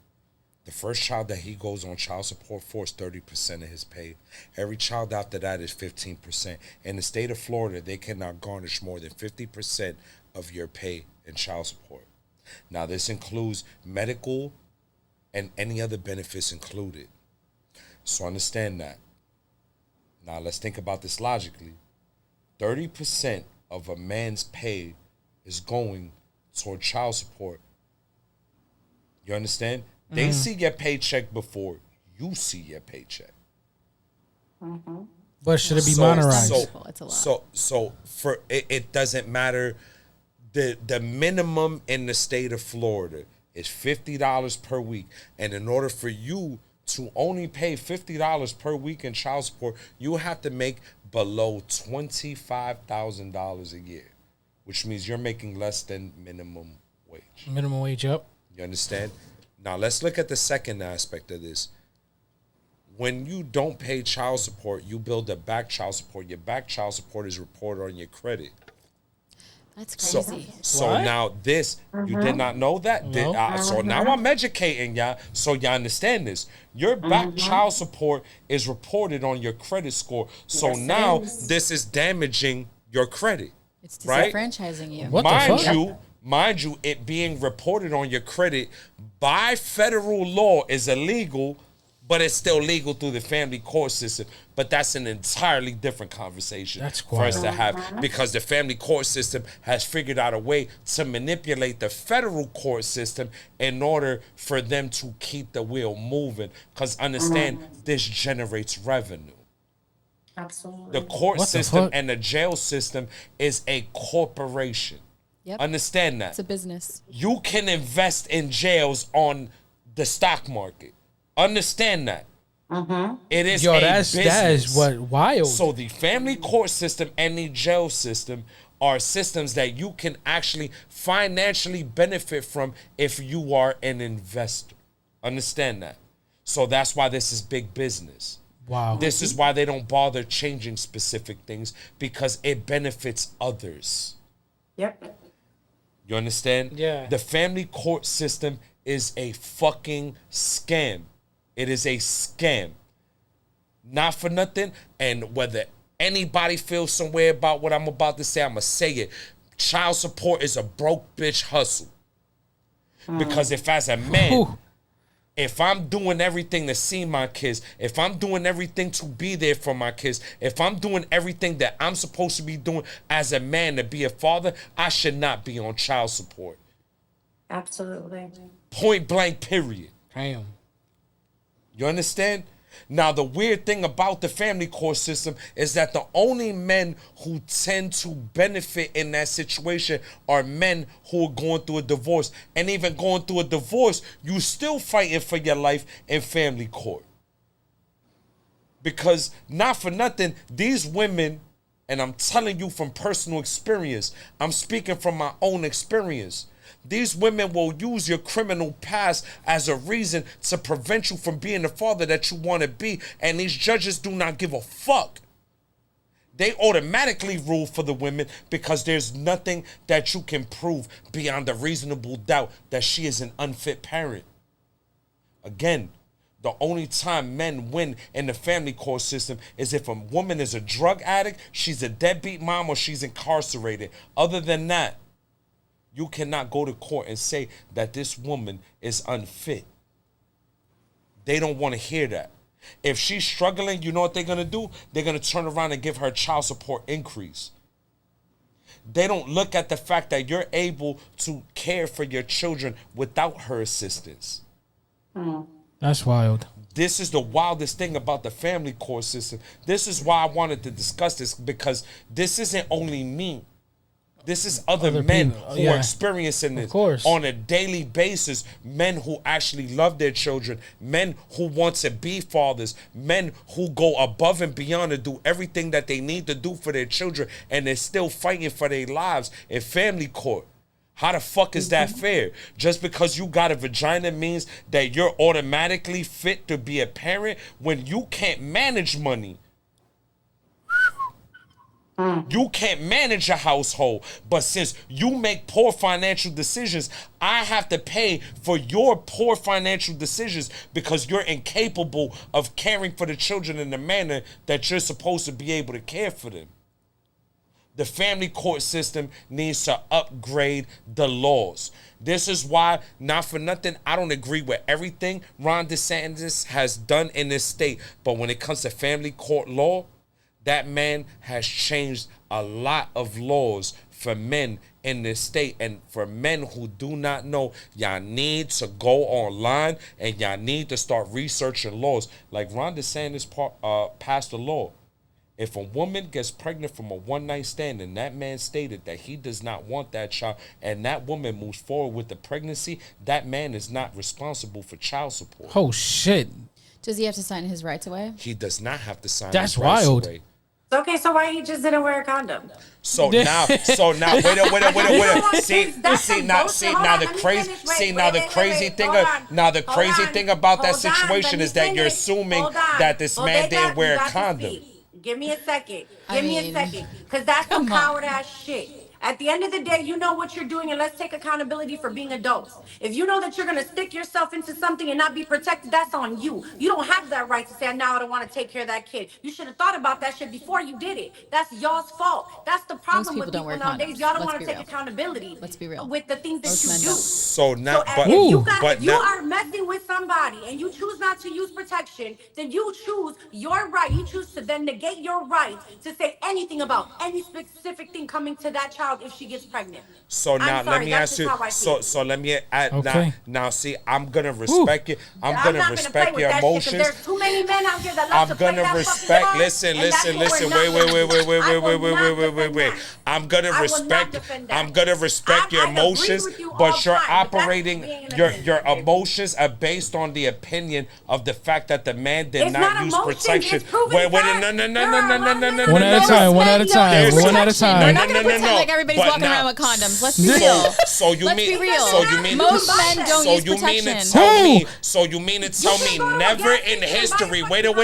[SPEAKER 4] the first child that he goes on child support for is 30% of his pay. Every child after that is 15%. In the state of Florida, they cannot garnish more than 50% of your pay in child support. Now, this includes medical and any other benefits included. So understand that. Now, let's think about this logically. 30% of a man's pay is going toward child support. You understand? They see your paycheck before you see your paycheck.
[SPEAKER 6] Mm-hmm.
[SPEAKER 2] But should it be monetized?
[SPEAKER 7] It's a lot.
[SPEAKER 4] So for it doesn't matter. The minimum in the state of Florida is $50 per week, and in order for you to only pay $50 per week in child support, you have to make below $25,000 a year, which means you're making less than minimum wage.
[SPEAKER 2] Minimum wage up.
[SPEAKER 4] You understand? Now let's look at the second aspect of this. When you don't pay child support, you build a back child support. Your back child support is reported on your credit.
[SPEAKER 7] That's
[SPEAKER 4] So,
[SPEAKER 7] crazy.
[SPEAKER 2] What?
[SPEAKER 4] now this, you did not know that?
[SPEAKER 2] No.
[SPEAKER 4] So now I'm educating y'all so y'all understand this. Your back child support is reported on your credit score. So
[SPEAKER 6] Yes, it
[SPEAKER 4] now
[SPEAKER 6] is.
[SPEAKER 4] this is damaging your credit.
[SPEAKER 7] It's
[SPEAKER 4] right?
[SPEAKER 7] disenfranchising you.
[SPEAKER 2] What the fuck?
[SPEAKER 4] Mind you, it being reported on your credit by federal law is illegal, but it's still legal through the family court system. But that's an entirely different conversation
[SPEAKER 2] That's
[SPEAKER 4] for us
[SPEAKER 2] wild.
[SPEAKER 4] to have, because the family court system has figured out a way to manipulate the federal court system in order for them to keep the wheel moving. Because understand, this generates revenue.
[SPEAKER 6] Absolutely.
[SPEAKER 4] The court
[SPEAKER 2] What the
[SPEAKER 4] system
[SPEAKER 2] fuck?
[SPEAKER 4] and the jail system is a corporation.
[SPEAKER 7] Yep.
[SPEAKER 4] Understand that.
[SPEAKER 7] It's a business.
[SPEAKER 4] You can invest in jails on the stock market. Understand that. It is
[SPEAKER 2] Yo,
[SPEAKER 4] a
[SPEAKER 2] that
[SPEAKER 4] business.
[SPEAKER 2] is what wild.
[SPEAKER 4] So the family court system and the jail system are systems that you can actually financially benefit from if you are an investor. Understand that. So that's why this is big business.
[SPEAKER 2] Wow.
[SPEAKER 4] This is why they don't bother changing specific things, because it benefits others.
[SPEAKER 6] Yep.
[SPEAKER 4] You understand?
[SPEAKER 2] Yeah.
[SPEAKER 4] The family court system is a fucking scam. It is a scam. Not for nothing. And whether anybody feels some way about what I'm about to say, I'm going to say it. Child support is a broke bitch hustle. Because if as a man,
[SPEAKER 2] Whew.
[SPEAKER 4] if I'm doing everything to see my kids, if I'm doing everything to be there for my kids, if I'm doing everything that I'm supposed to be doing as a man to be a father, I should not be on child support.
[SPEAKER 6] Absolutely.
[SPEAKER 4] Point blank, period.
[SPEAKER 2] Damn.
[SPEAKER 4] You understand? Now, the weird thing about the family court system is that the only men who tend to benefit in that situation are men who are going through a divorce. And even going through a divorce, you still fighting for your life in family court. Because, not for nothing, these women, and I'm telling you from personal experience, I'm speaking from my own experience. These women will use your criminal past as a reason to prevent you from being the father that you want to be. And these judges do not give a fuck. They automatically rule for the women because there's nothing that you can prove beyond a reasonable doubt that she is an unfit parent. Again, the only time men win in the family court system is if a woman is a drug addict, she's a deadbeat mom, or she's incarcerated. Other than that, you cannot go to court and say that this woman is unfit. They don't want to hear that. If she's struggling, you know what they're going to do? They're going to turn around and give her child support increase. They don't look at the fact that you're able to care for your children without her assistance.
[SPEAKER 2] That's wild.
[SPEAKER 4] This is the wildest thing about the family court system. This is why I wanted to discuss this, because this isn't only me. This is other men
[SPEAKER 2] people,
[SPEAKER 4] who
[SPEAKER 2] yeah.
[SPEAKER 4] are experiencing this
[SPEAKER 2] course.
[SPEAKER 4] on a daily basis. Men who actually love their children, men who want to be fathers, men who go above and beyond to do everything that they need to do for their children, and they're still fighting for their lives in family court. How the fuck is that fair? Just because you got a vagina means that you're automatically fit to be a parent when you can't manage money. You can't manage a household, but since you make poor financial decisions, I have to pay for your poor financial decisions because you're incapable of caring for the children in the manner that you're supposed to be able to care for them. The family court system needs to upgrade the laws. This is why, not for nothing, I don't agree with everything Ron DeSantis has done in this state, but when it comes to family court law, that man has changed a lot of laws for men in this state. And for men who do not know, y'all need to go online and y'all need to start researching laws. Like Ron DeSantis passed a law. If a woman gets pregnant from a one-night stand and that man stated that he does not want that child and that woman moves forward with the pregnancy, that man is not responsible for child support.
[SPEAKER 2] Oh shit.
[SPEAKER 7] Does he have to sign his rights away?
[SPEAKER 4] He does not have to sign
[SPEAKER 2] That's
[SPEAKER 4] his rights
[SPEAKER 2] wild.
[SPEAKER 4] away.
[SPEAKER 6] Okay, so why he just didn't wear a condom?
[SPEAKER 4] So now, wait. See now the crazy thing about that situation is that you're assuming that this man didn't wear a condom.
[SPEAKER 6] Give me a second. Because that's some coward ass shit. At the end of the day, you know what you're doing, and let's take accountability for being adults. If you know that you're gonna stick yourself into something and not be protected, that's on you. You don't have that right to say, now I don't want to take care of that kid. You should have thought about that shit before you did it. That's y'all's fault. That's the problem with people nowadays. Y'all don't want to take accountability.
[SPEAKER 7] Let's be real.
[SPEAKER 6] With the things that you do.
[SPEAKER 4] So now,
[SPEAKER 6] if you are messing with somebody and you choose not to use protection, then you choose your right. You choose to then negate your right to say anything about any specific thing coming to that child if she gets pregnant.
[SPEAKER 4] So now let me ask you. So let me add.
[SPEAKER 2] Okay.
[SPEAKER 4] Now see, I'm gonna respect you. I'm gonna respect your emotions.
[SPEAKER 6] There's too many men out here that love to play that fucking
[SPEAKER 4] respect.
[SPEAKER 6] card,
[SPEAKER 4] Listen. Wait. I'm gonna respect your emotions, but you're operating. Your emotions are based on the opinion of the fact that the man did not use protection. Wait, no.
[SPEAKER 2] One at a time.
[SPEAKER 7] We're not gonna pretend
[SPEAKER 4] No.
[SPEAKER 7] like everybody's walking around with condoms. Let's be real.
[SPEAKER 4] So you mean
[SPEAKER 7] most men don't use protection.
[SPEAKER 4] So you mean to tell me never in history? Wait. I'll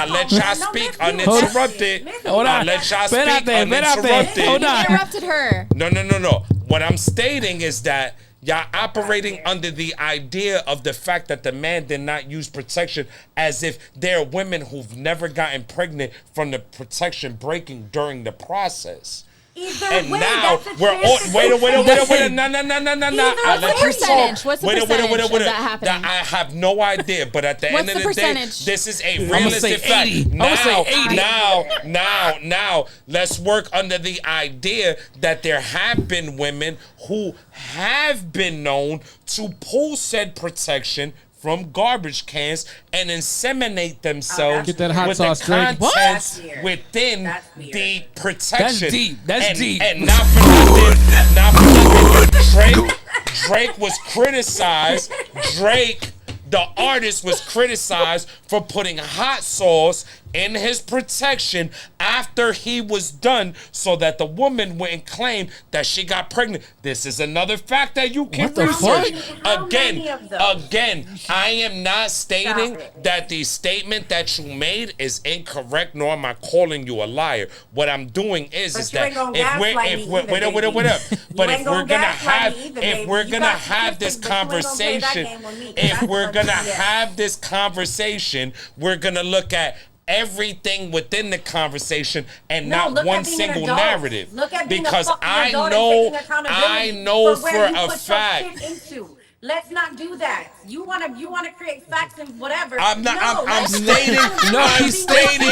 [SPEAKER 4] let y'all speak uninterrupted. I'll let y'all speak uninterrupted.
[SPEAKER 2] Hold on.
[SPEAKER 7] You interrupted her.
[SPEAKER 4] No. What I'm stating is that y'all operating under the idea of the fact that the man did not use protection as if there are women who've never gotten pregnant from the protection breaking during the process. And now we're all wait. No.
[SPEAKER 7] What's the percentage? What's the percentage of that happening?
[SPEAKER 4] I have no idea, but at the end of the day, this is a realistic fact.
[SPEAKER 2] I'm gonna say 80.
[SPEAKER 4] Now, let's work under the idea that there have been women who have been known to pull said protection from garbage cans and inseminate themselves
[SPEAKER 5] Get that hot
[SPEAKER 4] with
[SPEAKER 5] sauce,
[SPEAKER 4] the
[SPEAKER 5] Drake.
[SPEAKER 4] contents within the protection.
[SPEAKER 2] That's deep.
[SPEAKER 4] And not for nothing, Drake was criticized. The artist was criticized for putting hot sauce in his protection after he was done so that the woman wouldn't claim that she got pregnant. This is another fact that you can research. Again, I am not stating that the statement that you made is incorrect, nor am I calling you a liar. What I'm doing is that if we're gonna have this conversation, we're gonna look at everything within the conversation and not one single narrative. Because I know for a fact.
[SPEAKER 6] Let's not do that. You wanna create facts and whatever.
[SPEAKER 4] I'm stating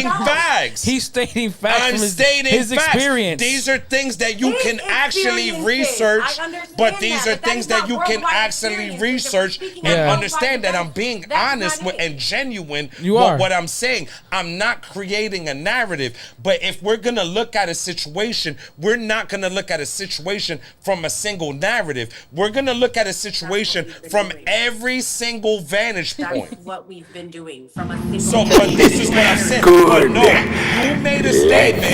[SPEAKER 4] facts.
[SPEAKER 2] He's stating facts from his experience.
[SPEAKER 4] These are things that you can actually research, but these are things that you can actually research and understand that I'm being honest and genuine with what I'm saying. I'm not creating a narrative, but if we're gonna look at a situation, we're not gonna look at a situation from a single narrative. We're gonna look at a situation from every single vantage point.
[SPEAKER 6] That's what we've been doing from a single.
[SPEAKER 4] So, but this is what I said. But no, you made a statement.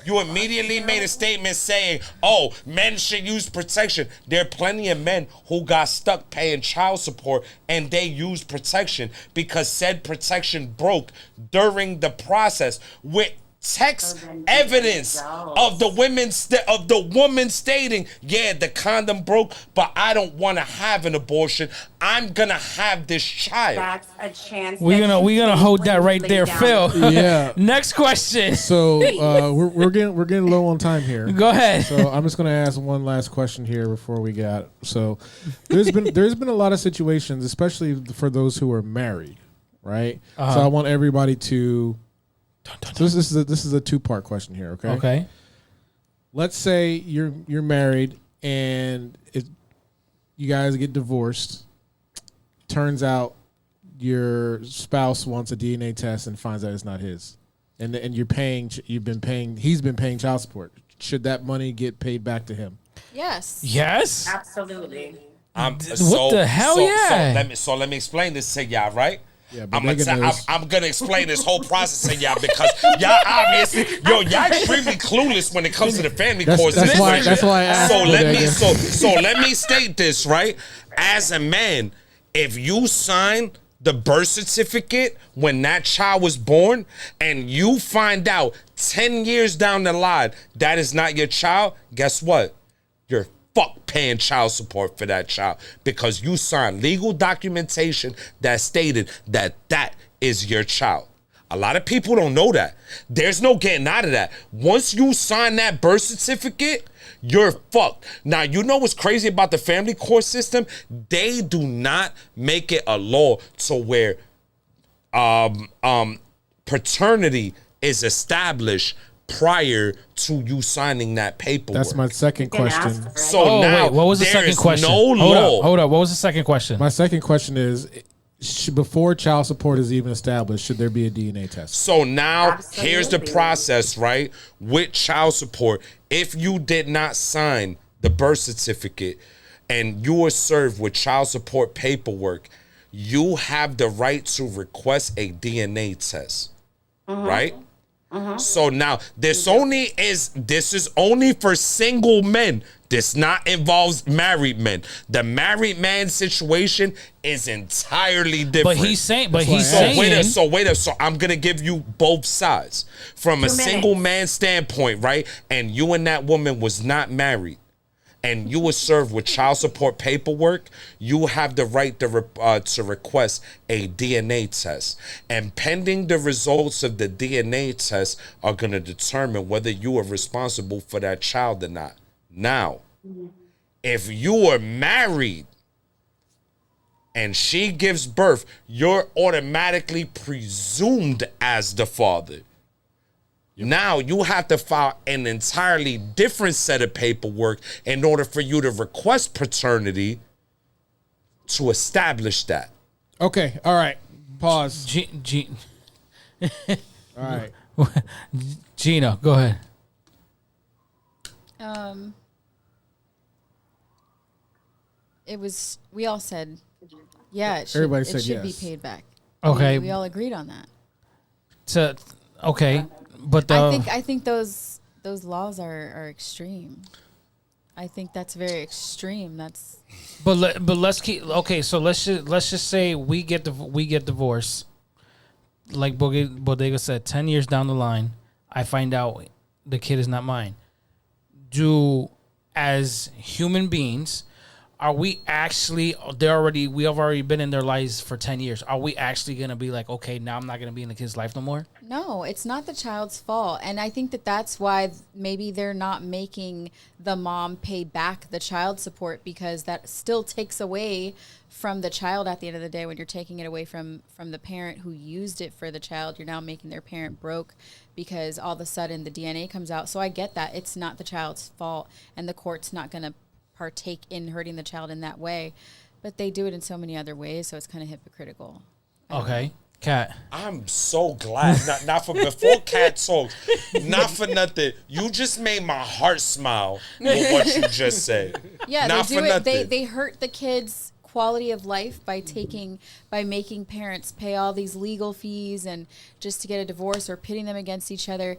[SPEAKER 4] You immediately made a statement saying, "Oh, men should use protection." There are plenty of men who got stuck paying child support and they used protection because said protection broke during the process with text evidence of the woman stating, "Yeah, the condom broke, but I don't want to have an abortion. I'm gonna have this child."
[SPEAKER 6] That's a chance.
[SPEAKER 2] We're gonna hold that right there, Phil.
[SPEAKER 5] Yeah.
[SPEAKER 2] Next question.
[SPEAKER 5] So we're getting low on time here.
[SPEAKER 2] Go ahead.
[SPEAKER 5] So I'm just gonna ask one last question here before we get. So there's been a lot of situations, especially for those who are married, right? So I want everybody to. So this is a 2-part question here. Okay. Let's say you're married and you guys get divorced. Turns out your spouse wants a DNA test and finds out it's not his, and he's been paying child support. Should that money get paid back to him?
[SPEAKER 7] Yes.
[SPEAKER 6] Absolutely.
[SPEAKER 2] What the hell?
[SPEAKER 4] So let me explain this to y'all, right?
[SPEAKER 5] Yeah, but
[SPEAKER 4] I'm gonna explain this whole process to y'all because y'all obviously, y'all extremely clueless when it comes to the family court system.
[SPEAKER 5] That's why I asked.
[SPEAKER 4] So let me state this, right? As a man, if you sign the birth certificate when that child was born and you find out 10 years down the line that is not your child, guess what? You're paying child support for that child because you signed legal documentation that stated that that is your child. A lot of people don't know that. There's no getting out of that. Once you sign that birth certificate, you're fucked. Now, you know what's crazy about the family court system? They do not make it a law to where paternity is established prior to you signing that paperwork.
[SPEAKER 5] That's my second question.
[SPEAKER 4] So now,
[SPEAKER 2] wait, what was the second question?
[SPEAKER 4] No law.
[SPEAKER 2] Hold up. What was the second question?
[SPEAKER 5] My second question is, before child support is even established, should there be a DNA test?
[SPEAKER 4] So now,
[SPEAKER 6] Absolutely.
[SPEAKER 4] here's the process, right? With child support, if you did not sign the birth certificate and you were served with child support paperwork, you have the right to request a DNA test, right? So now this is only for single men. This not involves married men. The married man situation is entirely different.
[SPEAKER 2] But he's saying.
[SPEAKER 4] So I'm gonna give you both sides from a single man standpoint, right? And you and that woman was not married, and you were served with child support paperwork, you have the right to request a DNA test. And pending the results of the DNA test are going to determine whether you are responsible for that child or not. Now, if you are married and she gives birth, you're automatically presumed as the father. Now you have to file an entirely different set of paperwork in order for you to request paternity to establish that.
[SPEAKER 5] Okay, all right. Pause. All right.
[SPEAKER 2] Gina, go ahead.
[SPEAKER 7] We all said, yeah, it should,
[SPEAKER 5] Everybody said
[SPEAKER 7] it should
[SPEAKER 5] yes.
[SPEAKER 7] be paid back.
[SPEAKER 2] Okay.
[SPEAKER 7] We all agreed on that.
[SPEAKER 2] Okay, but
[SPEAKER 7] I think those laws are extreme. I think that's very extreme.
[SPEAKER 2] But let's keep So let's just say we get divorced. Like Bodega said, 10 years down the line, I find out the kid is not mine. As human beings, are we actually? We have already been in their lives for 10 years. Are we actually gonna be like, okay, now I'm not gonna be in the kid's life no more?
[SPEAKER 7] No, it's not the child's fault. And I think that's why maybe they're not making the mom pay back the child support, because that still takes away from the child at the end of the day. When you're taking it away from the parent who used it for the child, you're now making their parent broke because all of a sudden the DNA comes out. So I get that. It's not the child's fault, and the court's not going to partake in hurting the child in that way. But they do it in so many other ways, so it's kind of hypocritical.
[SPEAKER 2] Okay. Kat.
[SPEAKER 4] I'm so glad. not for before Kat talks. Not for nothing. You just made my heart smile with what you just said.
[SPEAKER 7] Yeah,
[SPEAKER 4] not
[SPEAKER 7] they do
[SPEAKER 4] for
[SPEAKER 7] it.
[SPEAKER 4] nothing.
[SPEAKER 7] They hurt the kids' quality of life by making parents pay all these legal fees and just to get a divorce, or pitting them against each other.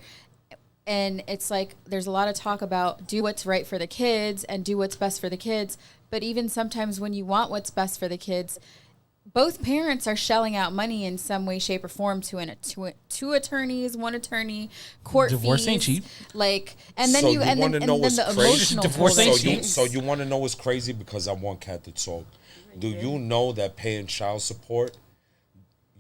[SPEAKER 7] And it's like there's a lot of talk about do what's right for the kids and do what's best for the kids. But even sometimes when you want what's best for the kids, both parents are shelling out money in some way, shape, or form to two attorneys, one attorney, court
[SPEAKER 2] divorce
[SPEAKER 7] fees.
[SPEAKER 2] Ain't cheap.
[SPEAKER 7] Like, and then
[SPEAKER 4] So
[SPEAKER 7] you and then the emotional.
[SPEAKER 2] Divorce ain't cheap.
[SPEAKER 4] So you want to know what's crazy, because I want Kat to talk. Do you know that paying child support,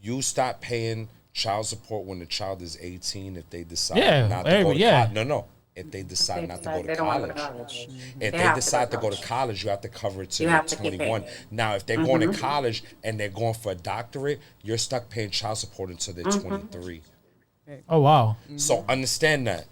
[SPEAKER 4] you stop paying child support when the child is 18 if they decide not to go to college? No. If they decide not to go to college. If they decide to go to college, you have to cover it till they're 21. Now, if they're going to college and they're going for a doctorate, you're stuck paying child support until they're 23.
[SPEAKER 2] Oh wow.
[SPEAKER 4] So understand that.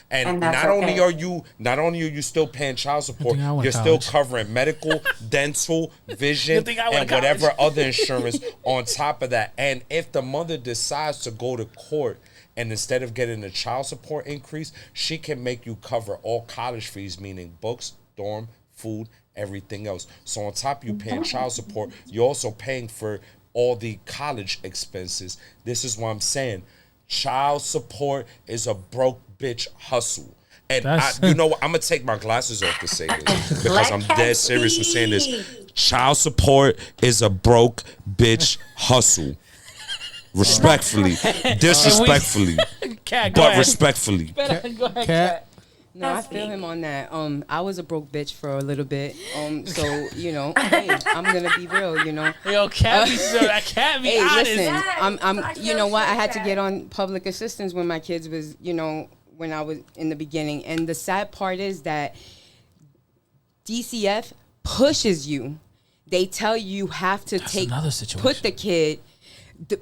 [SPEAKER 4] And not only are you still paying child support, you're still covering medical, dental, vision, and whatever other insurance on top of that. And if the mother decides to go to court, and instead of getting a child support increase, she can make you cover all college fees, meaning books, dorm, food, everything else. So on top of you paying child support, you're also paying for all the college expenses. This is what I'm saying. Child support is a broke bitch hustle. And you know what? I'm gonna take my glasses off to say this because I'm dead serious with saying this. Child support is a broke bitch hustle. Respectfully, disrespectfully,
[SPEAKER 2] Cat,
[SPEAKER 4] but respectfully.
[SPEAKER 2] Go ahead,
[SPEAKER 5] Cat.
[SPEAKER 2] Cat.
[SPEAKER 3] No, I feel him on that. I was a broke bitch for a little bit. So you know, hey, I'm gonna be real. You know,
[SPEAKER 2] Yo, Cat be so that Cat be
[SPEAKER 3] hey,
[SPEAKER 2] honest.
[SPEAKER 3] listen, I'm. You know what? I had to get on public assistance when my kids was, you know, when I was in the beginning. And the sad part is that DCF pushes you. They tell you have to
[SPEAKER 2] another situation.
[SPEAKER 3] put the kid,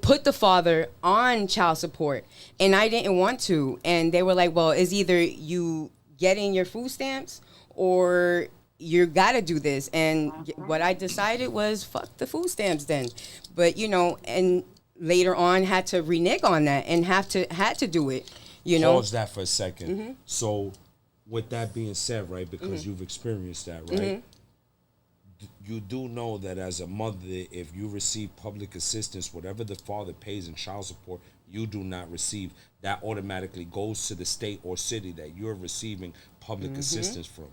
[SPEAKER 3] put the father on child support, and I didn't want to. And they were like, "Well, it's either you getting your food stamps or you got to do this." And what I decided was, fuck the food stamps then. But you know, and later on had to renege on that and had to do it. You know,
[SPEAKER 4] Pause that for a 2nd. So, with that being said, right, because you've experienced that, right? You do know that as a mother, if you receive public assistance, whatever the father pays in child support, you do not receive. That automatically goes to the state or city that you're receiving public assistance from.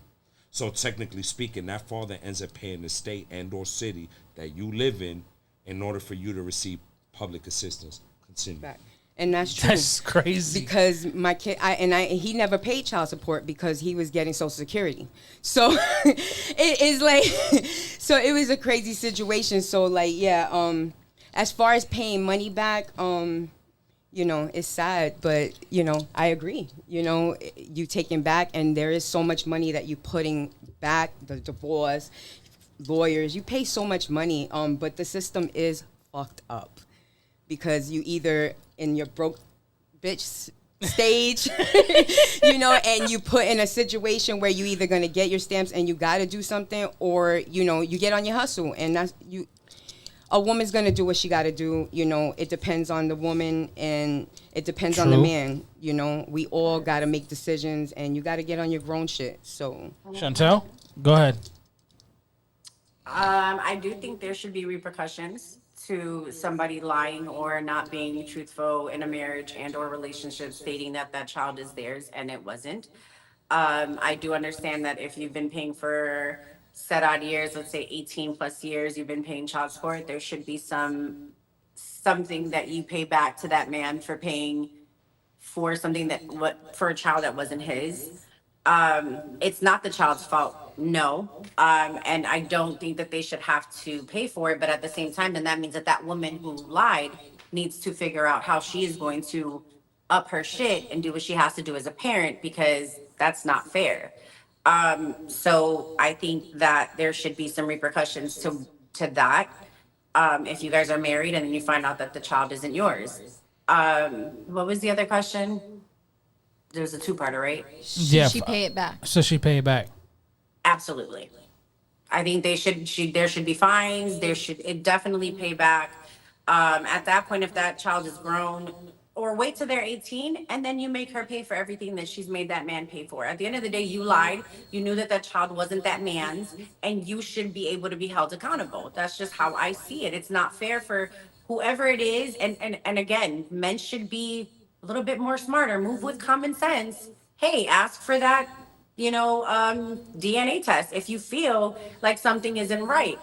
[SPEAKER 4] So technically speaking, that father ends up paying the state and or city that you live in order for you to receive public assistance. Continue.
[SPEAKER 3] back. And that's true.
[SPEAKER 2] That's crazy.
[SPEAKER 3] Because my kid, he never paid child support because he was getting Social Security. So it is like, so it was a crazy situation. So like, yeah, as far as paying money back, you know, it's sad, but you know, I agree. You know, you taking back, and there is so much money that you putting back, the divorce, lawyers, you pay so much money, but the system is fucked up because you either in your broke bitch stage, you know, and you put in a situation where you either gonna get your stamps and you gotta do something, or you know, you get on your hustle, and that's you. A woman's gonna do what she gotta do. You know, it depends on the woman and it depends on the man. You know, we all gotta make decisions, and you gotta get on your grown shit. So,
[SPEAKER 2] Chantel, go ahead.
[SPEAKER 6] I do think there should be repercussions to somebody lying or not being truthful in a marriage and or relationship, stating that that child is theirs and it wasn't. I do understand that if you've been paying for set odd years, let's say 18 plus years, you've been paying child support, there should be something that you pay back to that man for paying for something for a child that wasn't his. It's not the child's fault, no. And I don't think that they should have to pay for it. But at the same time, then that means that that woman who lied needs to figure out how she is going to up her shit and do what she has to do as a parent, because that's not fair. So I think that there should be some repercussions to that. If you guys are married and then you find out that the child isn't yours. What was the other question? There's a two-parter, right?
[SPEAKER 2] Yeah.
[SPEAKER 7] She pay it back.
[SPEAKER 2] So she pay it back.
[SPEAKER 6] Absolutely. I think there should be fines. It definitely pay back. At that point, if that child is grown, or wait till they're 18 and then you make her pay for everything that she's made that man pay for. At the end of the day, you lied. You knew that that child wasn't that man's, and you should be able to be held accountable. That's just how I see it. It's not fair for whoever it is. And again, men should be a little bit more smarter, move with common sense. Hey, ask for that, DNA test if you feel like something isn't right.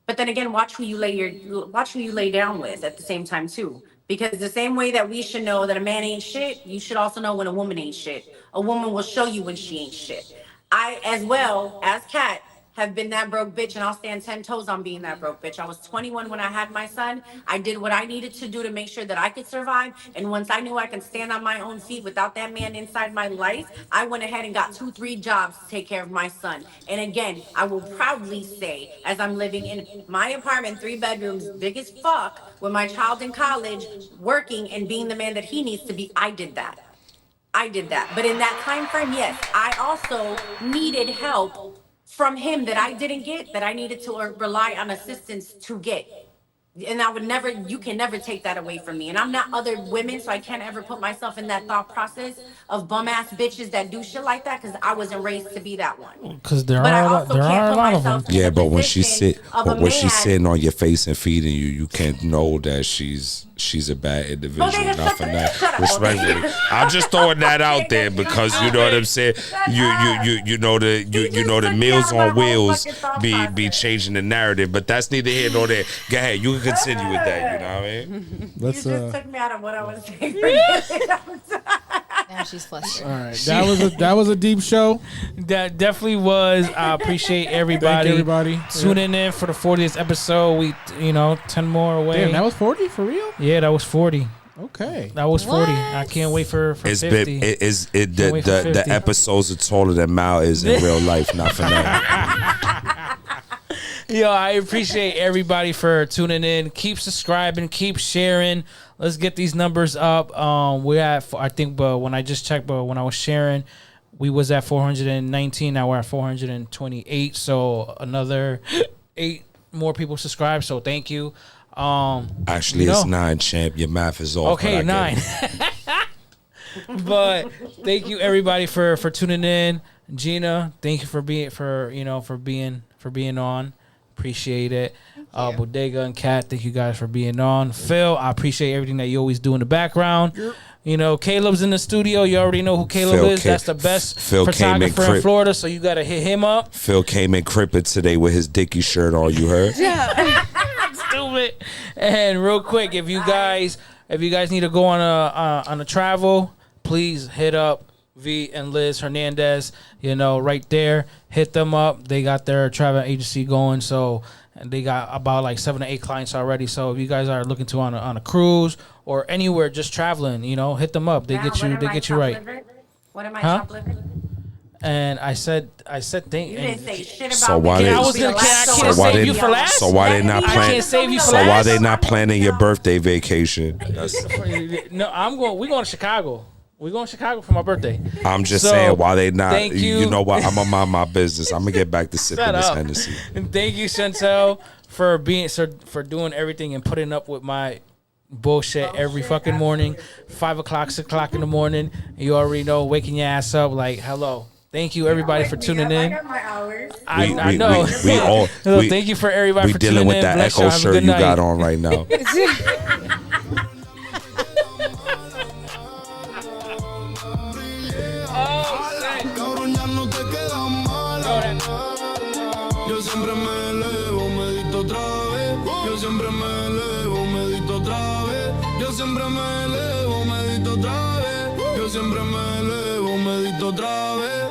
[SPEAKER 6] But then again, watch who you lay down with at the same time too. Because the same way that we should know that a man ain't shit, you should also know when a woman ain't shit. A woman will show you when she ain't shit. I, as well as Kat, have been that broke bitch, and I'll stand 10 toes on being that broke bitch. I was 21 when I had my son. I did what I needed to do to make sure that I could survive. And once I knew I could stand on my own feet without that man inside my life, I went ahead and got 2-3 jobs to take care of my son. And again, I will proudly say, as I'm living in my apartment, 3 bedrooms, big as fuck, with my child in college, working and being the man that he needs to be, I did that. But in that time frame, yes, I also needed help from him that I didn't get, that I needed to rely on assistance to get. And I would never, you can never take that away from me. And I'm not other women, so I can't ever put myself in that thought process of bum ass bitches that do shit like that, because I wasn't raised to be that one.
[SPEAKER 2] Because there
[SPEAKER 6] But I
[SPEAKER 2] are
[SPEAKER 6] also can't
[SPEAKER 2] a
[SPEAKER 6] put
[SPEAKER 2] lot of them.
[SPEAKER 6] myself in
[SPEAKER 4] Yeah,
[SPEAKER 6] the
[SPEAKER 4] but when she
[SPEAKER 6] position
[SPEAKER 4] sit,
[SPEAKER 6] of a
[SPEAKER 4] but when she's
[SPEAKER 6] man.
[SPEAKER 4] sitting on your face and feeding you, you can't know that she's a bad individual.
[SPEAKER 6] Bodega,
[SPEAKER 4] Not for that.
[SPEAKER 6] shut up,
[SPEAKER 4] Respectfully,
[SPEAKER 6] Bodega.
[SPEAKER 4] I'm just throwing that out there because you know what I'm saying. You know the meals on wheels be changing the narrative, but that's neither here nor there. Go ahead, you can continue with that. You know what I mean?
[SPEAKER 5] Let's
[SPEAKER 6] You just took me out of what I was saying.
[SPEAKER 7] Now she's flustered.
[SPEAKER 5] all right. That was a deep show.
[SPEAKER 2] That definitely was. I appreciate everybody.
[SPEAKER 5] Thank you, everybody.
[SPEAKER 2] Tuning in for the 40th episode. We, 10 more away.
[SPEAKER 5] Damn, that was 40 for real.
[SPEAKER 2] Yeah, that was 40.
[SPEAKER 5] Okay.
[SPEAKER 2] That was 40.
[SPEAKER 7] What?
[SPEAKER 2] I can't wait for
[SPEAKER 4] It's
[SPEAKER 2] 50.
[SPEAKER 4] the episodes are taller than Mal is in real life. Not for that.
[SPEAKER 2] Yo, I appreciate everybody for tuning in. Keep subscribing. Keep sharing. Let's get these numbers up. We're at, I think, but when I just checked, but when I was sharing, we was at 419. Now we're at 428. So another 8 more people subscribe. So thank you.
[SPEAKER 4] Actually, it's 9, champ. Your math is off.
[SPEAKER 2] Okay,
[SPEAKER 4] but I
[SPEAKER 2] 9.
[SPEAKER 4] get it.
[SPEAKER 2] But thank you everybody for tuning in. Gina, thank you for being on. Appreciate it. Bodega and Kat, thank you guys for being on. Phil, I appreciate everything that you always do in the background. Caleb's in the studio. You already know who Caleb is. That's the best photographer in Florida, so you got to hit him up.
[SPEAKER 4] Phil came in crippled today with his Dickie shirt on. You heard?
[SPEAKER 2] Stupid. And real quick, if you guys need to go on a travel, please hit up V and Liz Hernandez. Right there. Hit them up. They got their travel agency going. So and they got about like 7 to 8 clients already. So if you guys are looking to on a cruise or anywhere just traveling, hit them up. They get you right.
[SPEAKER 6] What am I
[SPEAKER 2] Huh?
[SPEAKER 6] chopped liver?
[SPEAKER 2] And I said thank
[SPEAKER 6] You didn't say shit about
[SPEAKER 4] So
[SPEAKER 6] me.
[SPEAKER 4] why they-
[SPEAKER 2] I was gonna- can I
[SPEAKER 4] So why
[SPEAKER 2] save
[SPEAKER 4] they-
[SPEAKER 2] you for last?
[SPEAKER 4] So why they not
[SPEAKER 2] I
[SPEAKER 4] planning?
[SPEAKER 2] can't save you for
[SPEAKER 4] So why
[SPEAKER 2] last.
[SPEAKER 4] they not planning your birthday vacation?
[SPEAKER 2] No, we're going to Chicago. We're going to Chicago for my birthday.
[SPEAKER 4] I'm just
[SPEAKER 2] So,
[SPEAKER 4] saying why they not.
[SPEAKER 2] thank you.
[SPEAKER 4] You know what? I'm gonna mind my business. I'm gonna get back to sipping
[SPEAKER 2] Shut
[SPEAKER 4] this
[SPEAKER 2] up.
[SPEAKER 4] Hennessy.
[SPEAKER 2] And thank you, Chantel, for doing everything and putting up with my bullshit every fucking morning, 5 o'clock, 6 o'clock in the morning. You already know, waking your ass up like hello. Thank you, everybody, for tuning
[SPEAKER 6] I
[SPEAKER 2] in.
[SPEAKER 6] got my hours.
[SPEAKER 2] I know.
[SPEAKER 4] We all.
[SPEAKER 2] So
[SPEAKER 4] we,
[SPEAKER 2] thank you for everybody
[SPEAKER 4] we
[SPEAKER 2] for
[SPEAKER 4] dealing
[SPEAKER 2] tuning
[SPEAKER 4] with
[SPEAKER 2] in.
[SPEAKER 4] that
[SPEAKER 2] Bless
[SPEAKER 4] Echo
[SPEAKER 2] y'all. Have a
[SPEAKER 4] shirt
[SPEAKER 2] good
[SPEAKER 4] you
[SPEAKER 2] night.
[SPEAKER 4] got on right now.
[SPEAKER 1] Cabrón, ya no te quedas mala. Yo siempre me elevo, medito otra vez. Yo siempre me elevo, medito otra vez. Yo siempre me elevo, medito otra vez. Yo siempre me elevo, medito otra vez.